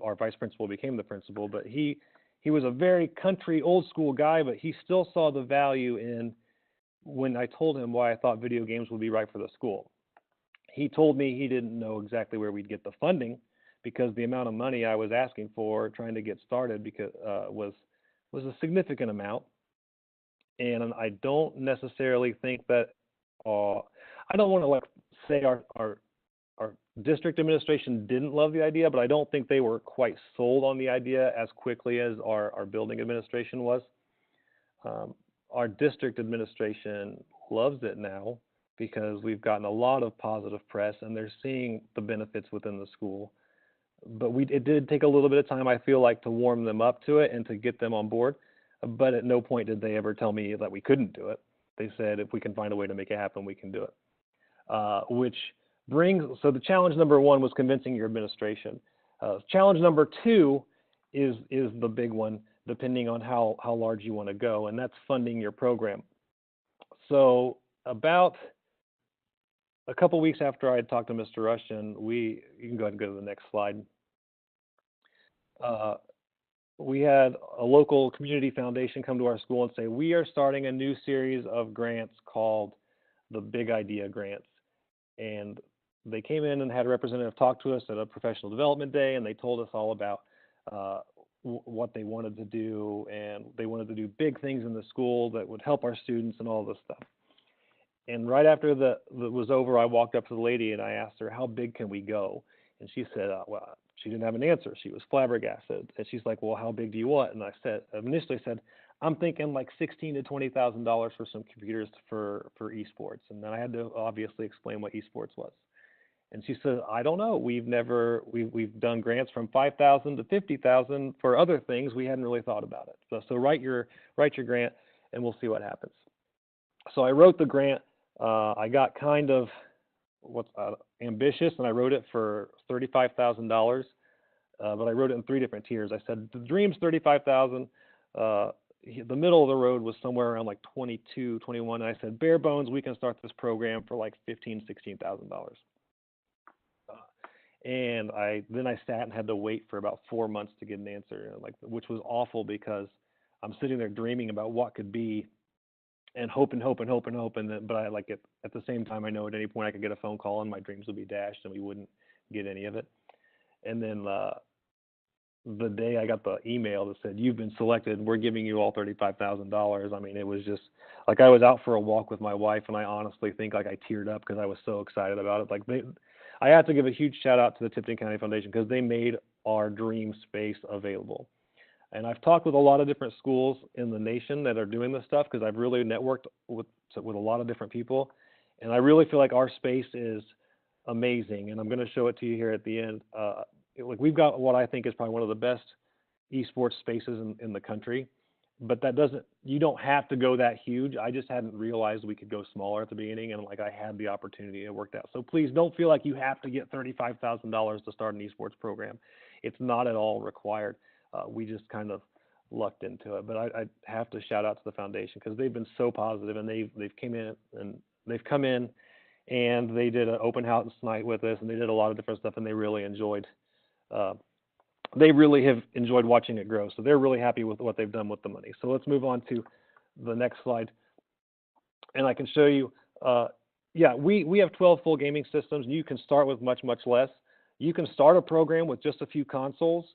our vice principal became the principal. But he was a very country, old school guy, but he still saw the value in when I told him why I thought video games would be right for the school. He told me he didn't know exactly where we'd get the funding because the amount of money I was asking for trying to get started was a significant amount. And I don't necessarily think that I don't want to like say our district administration didn't love the idea, but I don't think they were quite sold on the idea as quickly as our building administration was. Our district administration loves it now because we've gotten a lot of positive press and they're seeing the benefits within the school. But it did take a little bit of time, I feel like, to warm them up to it and to get them on board. But at no point did they ever tell me that we couldn't do it. They said, if we can find a way to make it happen, we can do it. So the challenge number one was convincing your administration. Challenge number two is the big one, depending on how large you want to go, and that's funding your program. So about a couple weeks after I had talked to Mr. Rushton, you can go ahead and go to the next slide. We had a local community foundation come to our school and say, we are starting a new series of grants called the Big Idea Grants. And they came in and had a representative talk to us at a professional development day, and they told us all about what they wanted to do, and they wanted to do big things in the school that would help our students and all this stuff. And right after that was over, I walked up to the lady and I asked her, how big can we go? And she said, well, she didn't have an answer. She was flabbergasted. And she's like, well, how big do you want? And I initially said, I'm thinking like $16,000 to $20,000 for some computers for eSports. And then I had to obviously explain what eSports was. And she said, I don't know. We've done grants from $5,000 to $50,000 for other things. We hadn't really thought about it. So write your grant and we'll see what happens. So I wrote the grant. I got kind of ambitious, and I wrote it for $35,000, but I wrote it in 3 different tiers. I said the dream's $35,000. The middle of the road was somewhere around like 22, 21. And I said bare bones, we can start this program for like $15,000, $16,000. And then I sat and had to wait for about 4 months to get an answer, which was awful because I'm sitting there dreaming about what could be. And hoping, but I like it at the same time. I know at any point I could get a phone call and my dreams would be dashed and we wouldn't get any of it. And then the day I got the email that said, you've been selected, we're giving you all $35,000. I mean, it was just like I was out for a walk with my wife, and I honestly think like I teared up because I was so excited about it. I have to give a huge shout out to the Tipton County Foundation because they made our dream space available. And I've talked with a lot of different schools in the nation that are doing this stuff because I've really networked with a lot of different people. And I really feel like our space is amazing. And I'm going to show it to you here at the end. We've got what I think is probably one of the best esports spaces in the country. But you don't have to go that huge. I just hadn't realized we could go smaller at the beginning. And I had the opportunity, it worked out. So please don't feel like you have to get $35,000 to start an esports program. It's not at all required. We just kind of lucked into it, but I have to shout out to the foundation because they've been so positive, and they've come in and they did an open house night with us, and they did a lot of different stuff, and they really have enjoyed watching it grow. So they're really happy with what they've done with the money. So let's move on to the next slide, and I can show you. We have 12 full gaming systems, and you can start with much less. You can start a program with just a few consoles.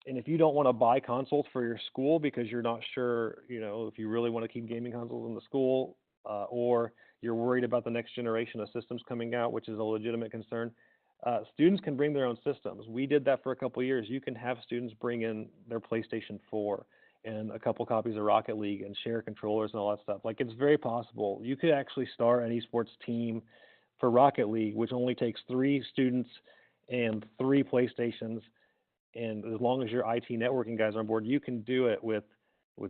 And if you don't want to buy consoles for your school because you're not sure, if you really want to keep gaming consoles in the school, or you're worried about the next generation of systems coming out, which is a legitimate concern, students can bring their own systems. We did that for a couple of years. You can have students bring in their PlayStation 4 and a couple copies of Rocket League and share controllers and all that stuff. It's very possible. You could actually start an esports team for Rocket League, which only takes 3 students and 3 PlayStations. And as long as your IT networking guys are on board, you can do it with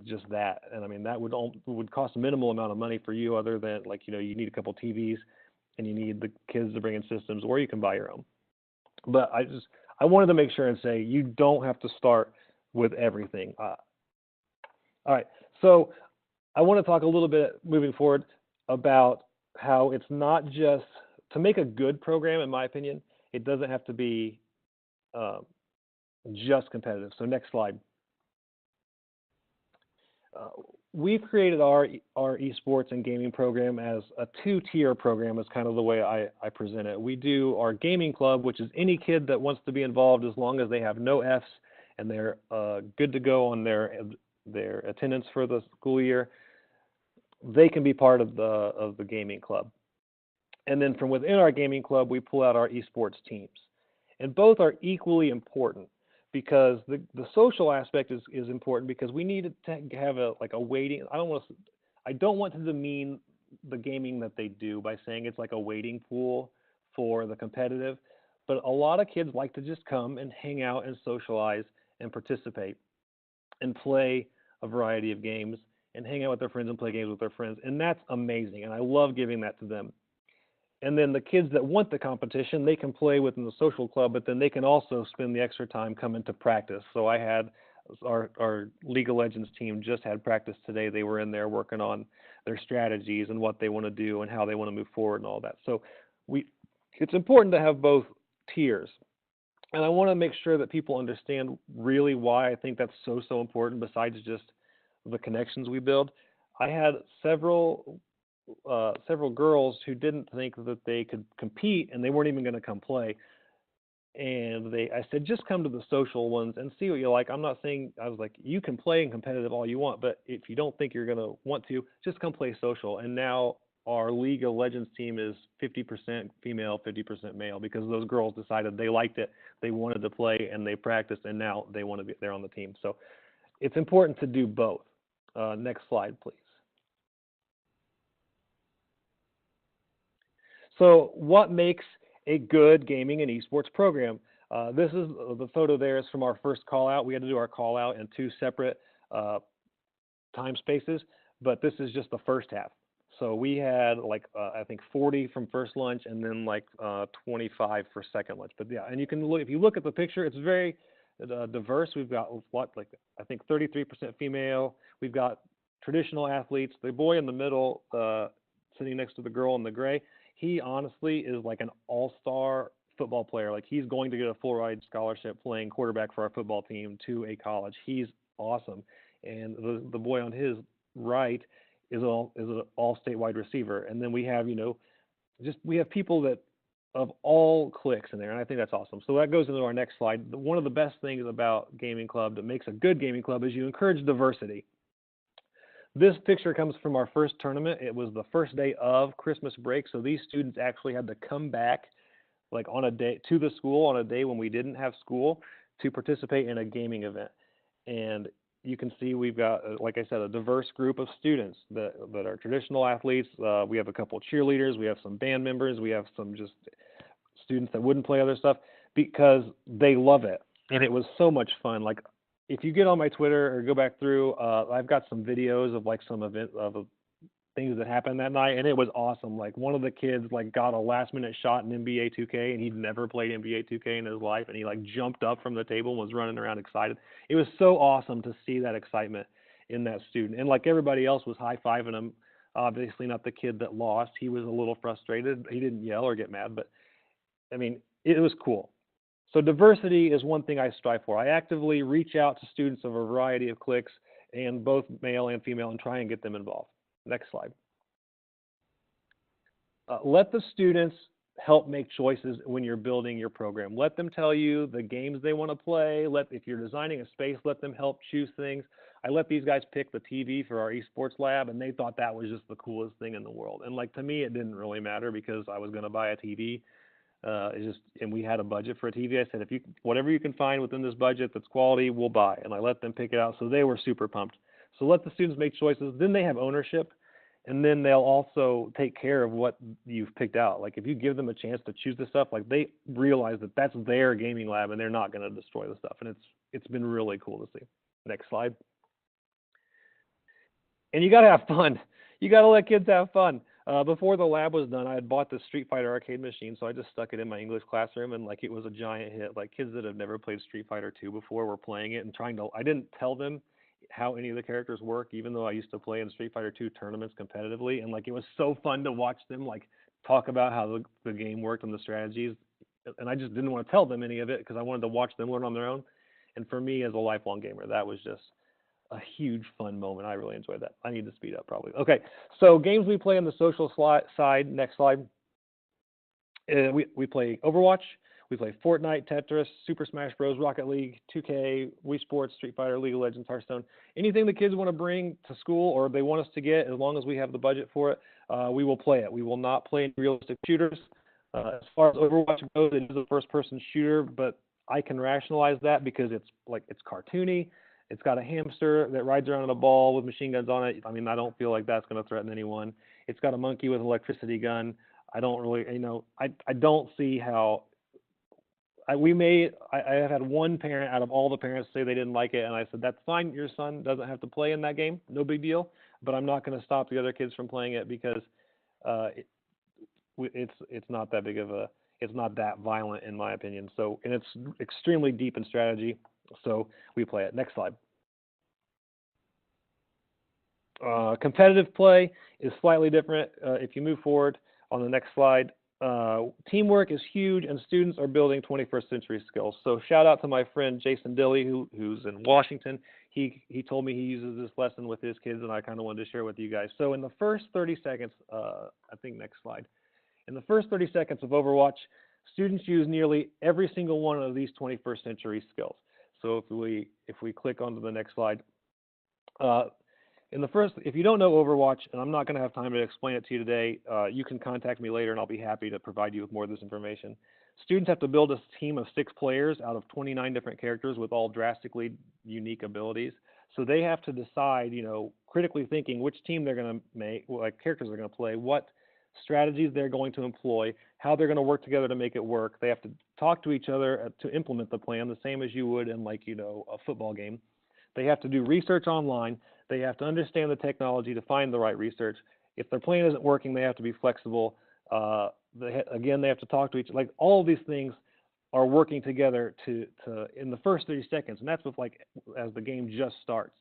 just that. And I mean, that would cost a minimal amount of money for you, other than you need a couple TVs and you need the kids to bring in systems, or you can buy your own. But I wanted to make sure and say you don't have to start with everything. All right, so I want to talk a little bit moving forward about how it's not just to make a good program, in my opinion, it doesn't have to be uh, just competitive. So next slide. Uh, we've created our esports and gaming program as a two-tier program is kind of the way I present it. We do our gaming club, which is any kid that wants to be involved as long as they have no Fs and they're good to go on their attendance for the school year, they can be part of the gaming club. And then from within our gaming club, we pull out our esports teams. And both are equally important because the social aspect is important because we need to have a weighting. I don't want to demean the gaming that they do by saying it's like a waiting pool for the competitive, but a lot of kids like to just come and hang out and socialize and participate and play a variety of games and hang out with their friends and play games with their friends. And that's amazing. And I love giving that to them. And then the kids that want the competition, they can play within the social club, but then they can also spend the extra time coming to practice. So I had our League of Legends team just had practice today. They were in there working on their strategies and what they want to do and how they want to move forward and all that. So it's important to have both tiers. And I want to make sure that people understand really why I think that's so important besides just the connections we build. I had several girls who didn't think that they could compete and they weren't even going to come play. And I said, just come to the social ones and see what you like. I was like, you can play in competitive all you want, but if you don't think you're going to want to, just come play social. And now our League of Legends team is 50% female, 50% male because those girls decided they liked it, they wanted to play, and they practiced, and now they want to be there on the team. So it's important to do both. Next slide, please. So what makes a good gaming and esports program? This is the photo there is from our first call out. We had to do our call out in two separate time spaces, but this is just the first half. So we had I think 40 from first lunch and then 25 for second lunch. But yeah, and you can look, if you look at the picture, it's very diverse. We've got I think 33% female. We've got traditional athletes. The boy in the middle sitting next to the girl in the gray, he honestly is like an all-star football player. Like he's going to get a full ride scholarship playing quarterback for our football team to a college. He's awesome. And the boy on his right is an all-state wide receiver. And then we have, we have people that of all cliques in there, and I think that's awesome. So that goes into our next slide. One of the best things about gaming club that makes a good gaming club is you encourage diversity. This picture comes from our first tournament. It was the first day of Christmas break, so these students actually had to come back on a day to the school on a day when we didn't have school to participate in a gaming event. And you can see we've got, like I said, a diverse group of students that are traditional athletes. We have a couple of cheerleaders. We have some band members. We have some just students that wouldn't play other stuff because they love it. And it was so much fun. If you get on my Twitter or go back through, I've got some videos of some things that happened that night, and it was awesome. One of the kids got a last-minute shot in NBA 2K, and he'd never played NBA 2K in his life, and he jumped up from the table and was running around excited. It was so awesome to see that excitement in that student, and everybody else was high-fiving him. Obviously, not the kid that lost. He was a little frustrated. He didn't yell or get mad, but I mean, it was cool. So diversity is one thing I strive for. I actively reach out to students of a variety of cliques, and both male and female, and try and get them involved. Next slide. Let the students help make choices when you're building your program. Let them tell you the games they want to play. If you're designing a space, let them help choose things. I let these guys pick the TV for our esports lab, and they thought that was just the coolest thing in the world. And to me, it didn't really matter because I was going to buy a TV. And we had a budget for a TV. I said, whatever you can find within this budget that's quality, we'll buy. And I let them pick it out. So they were super pumped. So let the students make choices. Then they have ownership. And then they'll also take care of what you've picked out. If you give them a chance to choose the stuff, they realize that that's their gaming lab and they're not going to destroy the stuff. And it's been really cool to see. Next slide. And you got to have fun. You got to let kids have fun. Before the lab was done, I had bought the Street Fighter arcade machine, so I just stuck it in my English classroom, and it was a giant hit. Kids that have never played Street Fighter 2 before were playing it and I didn't tell them how any of the characters work, even though I used to play in Street Fighter 2 tournaments competitively, and like it was so fun to watch them like talk about how the game worked and the strategies, and I just didn't want to tell them any of it because I wanted to watch them learn on their own. And for me as a lifelong gamer, that was just a huge fun moment. I really enjoyed that. I need to speed up probably. Okay, so games we play on the social side. Next slide. We play Overwatch. We play Fortnite, Tetris, Super Smash Bros, Rocket League, 2K, Wii Sports, Street Fighter, League of Legends, Hearthstone. Anything the kids want to bring to school or they want us to get, as long as we have the budget for it, we will play it. We will not play any realistic shooters. As far as Overwatch goes, it is a first-person shooter, but I can rationalize that because it's cartoony. It's got a hamster that rides around on a ball with machine guns on it. I mean, I don't feel like that's going to threaten anyone. It's got a monkey with an electricity gun. I don't really, I don't see how. I have had one parent out of all the parents say they didn't like it, and I said, that's fine. Your son doesn't have to play in that game. No big deal. But I'm not going to stop the other kids from playing it because it's not that big of a, it's not that violent in my opinion. So, and it's extremely deep in strategy. So we play it. Next slide. Competitive play is slightly different. If you move forward on the next slide, teamwork is huge, and students are building 21st century skills. So shout out to my friend Jason Dilly, who's in Washington. He told me he uses this lesson with his kids, and I kind of wanted to share with you guys. So in the first 30 seconds, I think next slide. In the first 30 seconds of Overwatch, students use nearly every single one of these 21st century skills. So if we click onto the next slide, if you don't know Overwatch, and I'm not going to have time to explain it to you today, you can contact me later and I'll be happy to provide you with more of this information. Students have to build a team of 6 players out of 29 different characters with all drastically unique abilities. So they have to decide, critically thinking which team they're going to make, like characters they're going to play, what strategies they're going to employ, how they're going to work together to make it work. They have to talk to each other to implement the plan, the same as you would in a football game. They have to do research online. They have to understand the technology to find the right research. If their plan isn't working, they have to be flexible. They have to talk to each other. Like all of these things are working together to in the first 30 seconds, and that's with as the game just starts.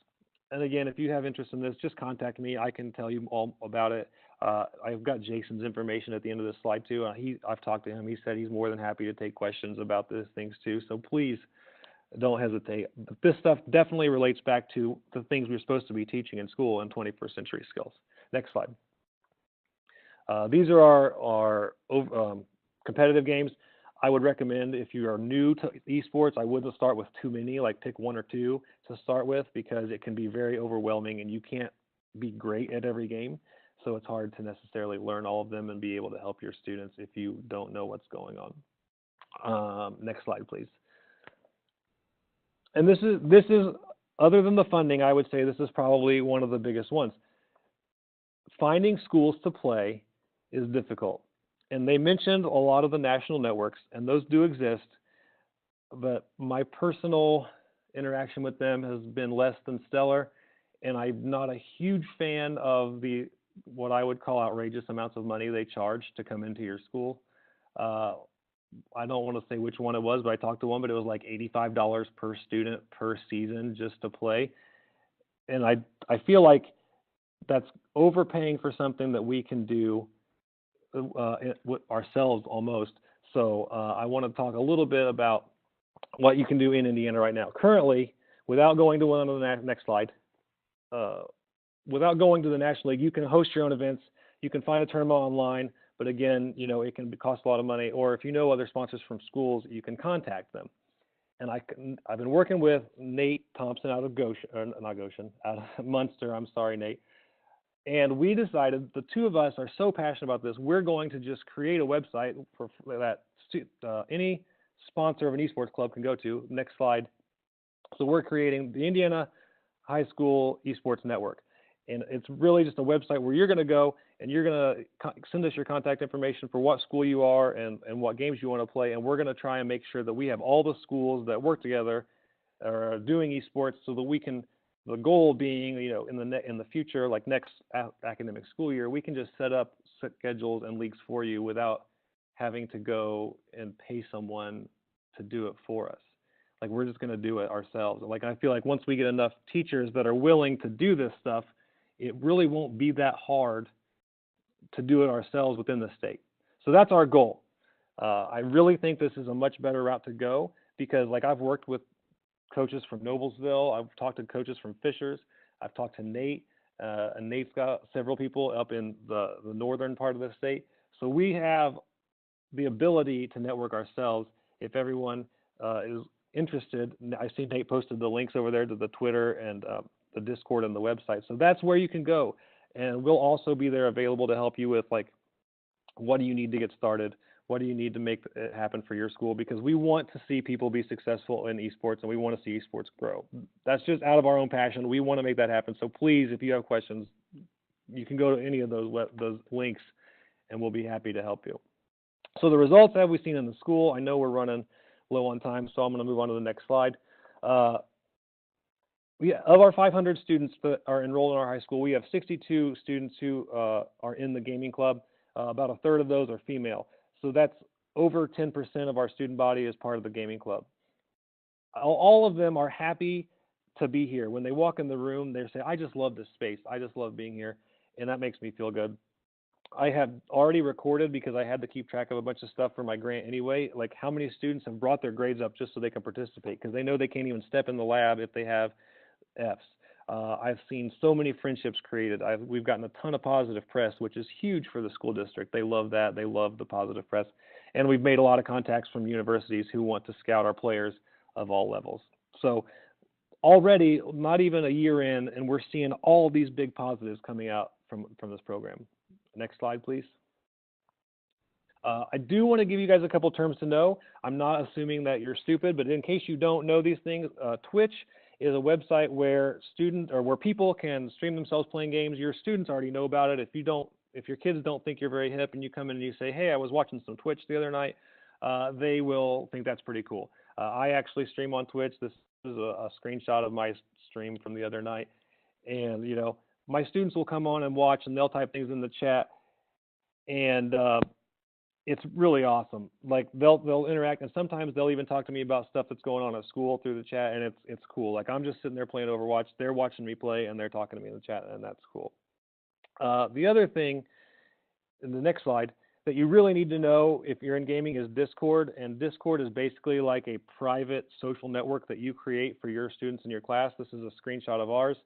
And again, if you have interest in this, just contact me. I can tell you all about it. I've got Jason's information at the end of this slide too. I've talked to him. He said he's more than happy to take questions about these things too. So please don't hesitate. This stuff definitely relates back to the things we're supposed to be teaching in school in 21st century skills. Next slide. These are our competitive games. I would recommend if you are new to esports, I wouldn't start with too many, like pick 1 or 2 to start with because it can be very overwhelming and you can't be great at every game. So it's hard to necessarily learn all of them and be able to help your students if you don't know what's going on. Next slide, please. And this is other than the funding, I would say this is probably one of the biggest ones. Finding schools to play is difficult. And they mentioned a lot of the national networks, and those do exist, but my personal interaction with them has been less than stellar, and I'm not a huge fan of what I would call outrageous amounts of money they charge to come into your school. I don't want to say which one it was, but I talked to one, but it was like $85 per student per season just to play. And I feel like that's overpaying for something that we can do ourselves almost. So I want to talk a little bit about what you can do in Indiana right now. Currently, without going to one on the next slide, without going to the National League, you can host your own events. You can find a tournament online. But again, it can cost a lot of money. Or if you know other sponsors from schools, you can contact them. And I've been working with Nate Thompson out of out of Munster. I'm sorry, Nate. And we decided the two of us are so passionate about this, we're going to just create a website for that any sponsor of an esports club can go to. Next slide. So we're creating the Indiana High School Esports Network. And it's really just a website where you're going to go and you're going to send us your contact information for what school you are and what games you want to play. And we're going to try and make sure that we have all the schools that work together are doing esports so that we can, the goal being, in the future, like next academic school year, we can just set up schedules and leagues for you without having to go and pay someone to do it for us. Like, we're just going to do it ourselves. Like, I feel like once we get enough teachers that are willing to do this stuff, it really won't be that hard to do it ourselves within the state. So that's our goal. I really think this is a much better route to go because, like, I've worked with coaches from Noblesville. I've talked to coaches from Fishers. I've talked to Nate, and Nate's got several people up in the northern part of the state. So we have the ability to network ourselves if everyone is interested. I see Nate posted the links over there to the Twitter and the Discord and the website. So that's where you can go. And we'll also be there available to help you with, like, what do you need to get started? What do you need to make it happen for your school? Because we want to see people be successful in esports, and we want to see esports grow. That's just out of our own passion. We want to make that happen. So please, if you have questions, you can go to any of those links, and we'll be happy to help you. So the results have we seen in the school. I know we're running low on time, so I'm going to move on to the next slide. Of our 500 students that are enrolled in our high school, we have 62 students who are in the gaming club. About a third of those are female. So that's over 10% of our student body is part of the gaming club. All of them are happy to be here. When they walk in the room, they say, I just love this space. I just love being here. And that makes me feel good. I have already recorded, because I had to keep track of a bunch of stuff for my grant anyway, like how many students have brought their grades up just so they can participate, because they know they can't even step in the lab if they have Fs. I've seen so many friendships created. We've gotten a ton of positive press, which is huge for the school district. They love that. They love the positive press. And we've made a lot of contacts from universities who want to scout our players of all levels. So already, not even a year in, and we're seeing all these big positives coming out from this program. Next slide, please. I do want to give you guys a couple terms to know. I'm not assuming that you're stupid, but in case you don't know these things, Twitch is a website where people can stream themselves playing games. Your students already know about it. If your kids don't think you're very hip and you come in and you say, hey, I was watching some Twitch the other night, they will think that's pretty cool. I actually stream on Twitch. This is a screenshot of my stream from the other night. And, you know, my students will come on and watch, and they'll type things in the chat. And it's really awesome. Like, they'll interact, and sometimes they'll even talk to me about stuff that's going on at school through the chat, and it's cool. Like, I'm just sitting there playing Overwatch, they're watching me play, and they're talking to me in the chat, and that's cool. The other thing, in the next slide, that you really need to know if you're in gaming is Discord, and Discord is basically like a private social network that you create for your students in your class. This is a screenshot of ours.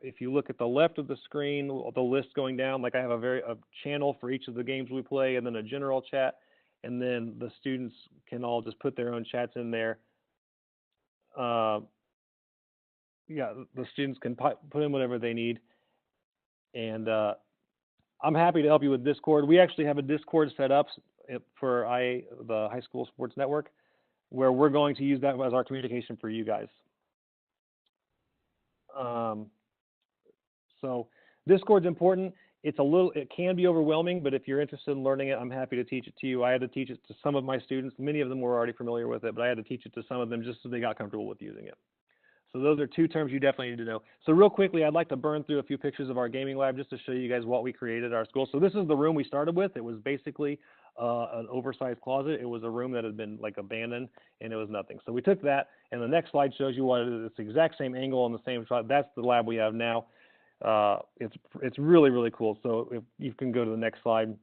If you look at the left of the screen, the list going down, like I have a channel for each of the games we play, and then a general chat, and then the students can all just put their own chats in there. The students can put in whatever they need, and I'm happy to help you with Discord. We actually have a Discord set up for the High School Sports Network, where we're going to use that as our communication for you guys. So Discord's important. It can be overwhelming, but if you're interested in learning it, I'm happy to teach it to you. I had to teach it to some of my students. Many of them were already familiar with it, but I had to teach it to some of them just so they got comfortable with using it. So those are two terms you definitely need to know. So real quickly, I'd like to burn through a few pictures of our gaming lab just to show you guys what we created at our school. So this is the room we started with. It was basically an oversized closet. It was a room that had been like abandoned, and it was nothing. So we took that, and the next slide shows you what it is. It's the exact same angle on the same shot. That's the lab we have now. It's really, really cool. So if you can go to the next slide.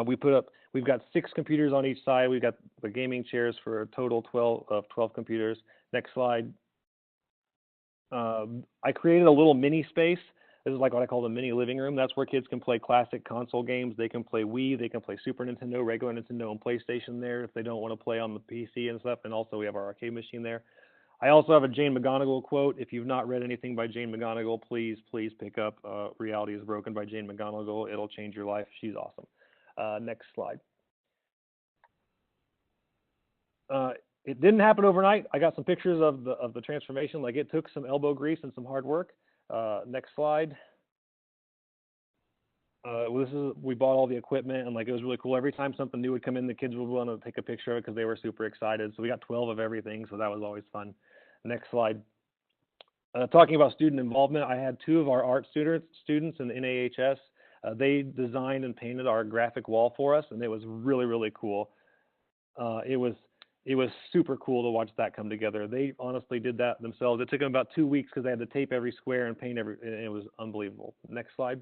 We've got 6 computers on each side. We've got the gaming chairs for a total 12 computers. Next slide. I created a little mini space. This is like what I call the mini living room. That's where kids can play classic console games. They can play Wii, they can play Super Nintendo, regular Nintendo, and PlayStation there if they don't want to play on the PC and stuff. And also we have our arcade machine there. I also have a Jane McGonigal quote. If you've not read anything by Jane McGonigal, please pick up Reality is Broken by Jane McGonigal. It'll change your life. She's awesome. Next slide. It didn't happen overnight. I got some pictures of the transformation. Like, it took some elbow grease and some hard work. Next slide. We bought all the equipment, and like, it was really cool. Every time something new would come in, the kids would want to take a picture of it because they were super excited. So we got 12 of everything, so that was always fun. Next slide. Talking about student involvement, I had 2 of our art students in NAHS. They designed and painted our graphic wall for us, and it was really, really cool. it was super cool to watch that come together. They honestly did that themselves. It took them about 2 weeks because they had to tape every square and paint every, and it was unbelievable. Next slide.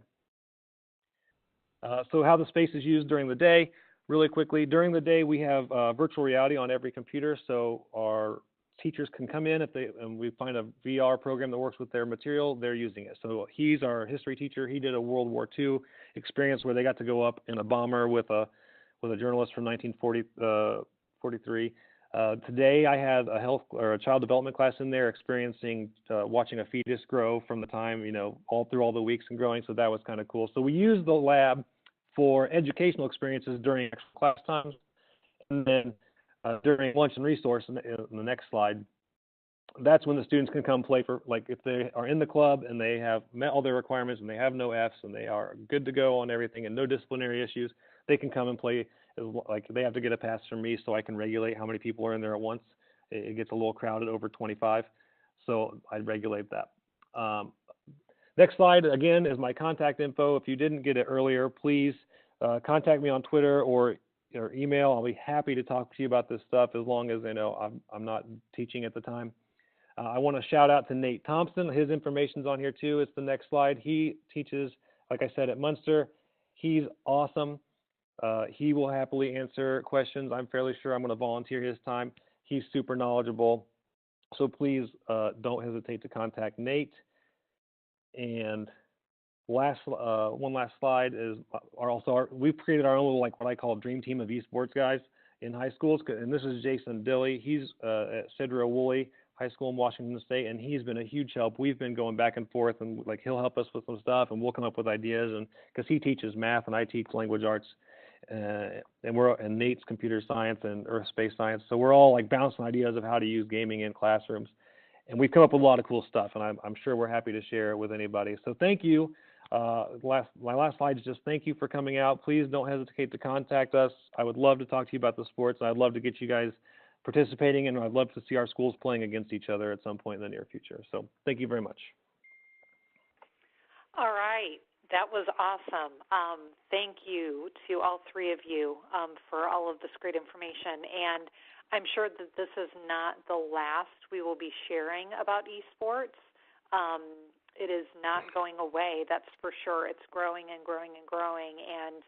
So how the space is used during the day, really quickly. During the day, we have virtual reality on every computer, so our teachers can come in and we find a VR program that works with their material, they're using it. So he's our history teacher. He did a World War II experience where they got to go up in a bomber with a journalist from 1943. Today I had a health or a child development class in there experiencing watching a fetus grow from the time, all through all the weeks and growing, so that was kind of cool. So we use the lab for educational experiences during actual class times, and then during lunch and resource in the next slide, that's when the students can come play for, like, if they are in the club and they have met all their requirements and they have no Fs and they are good to go on everything and no disciplinary issues, they can come and play. Like, they have to get a pass from me so I can regulate how many people are in there at once. It gets a little crowded over 25, so I regulate that. Next slide, again, is my contact info. If you didn't get it earlier, please contact me on Twitter or email. I'll be happy to talk to you about this stuff as long as I'm not teaching at the time. I want to shout out to Nate Thompson. His information's on here too. It's the next slide. He teaches, like I said, at Munster. He's awesome. He will happily answer questions. I'm fairly sure I'm going to volunteer his time. He's super knowledgeable. So please don't hesitate to contact Nate. And one last slide is we've created our own little, like, what I call dream team of esports guys in high schools. And this is Jason Dilly. He's at Cedro Woolley High School in Washington State, and he's been a huge help. We've been going back and forth, and like, he'll help us with some stuff, and we'll come up with ideas. And because he teaches math and I teach language arts, and Nate's computer science and earth space science, so we're all like bouncing ideas of how to use gaming in classrooms. And we've come up with a lot of cool stuff, and I'm sure we're happy to share it with anybody. So thank you. My last slide is just thank you for coming out. Please don't hesitate to contact us. I would love to talk to you about the sports. I'd love to get you guys participating, and I'd love to see our schools playing against each other at some point in the near future. So thank you very much. All right. That was awesome. Thank you to all three of you for all of this great information. And I'm sure that this is not the last we will be sharing about esports. It is not going away, that's for sure. It's growing and growing and growing, and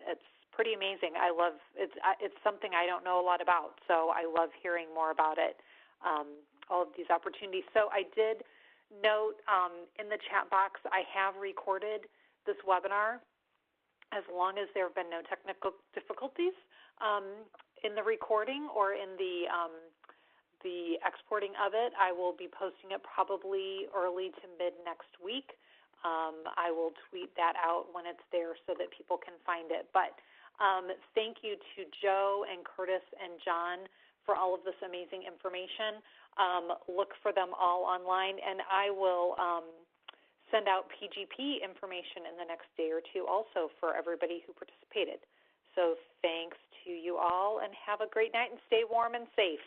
it's pretty amazing. I love it. It's something I don't know a lot about, so I love hearing more about it, all of these opportunities. So I did note in the chat box, I have recorded this webinar as long as there have been no technical difficulties in the recording or in the exporting of it. I will be posting it probably early to mid next week. I will tweet that out when it's there so that people can find it. But thank you to Joe and Curtis and John for all of this amazing information. Look for them all online, and I will send out PGP information in the next day or two also for everybody who participated. So thanks to you all, and have a great night and stay warm and safe.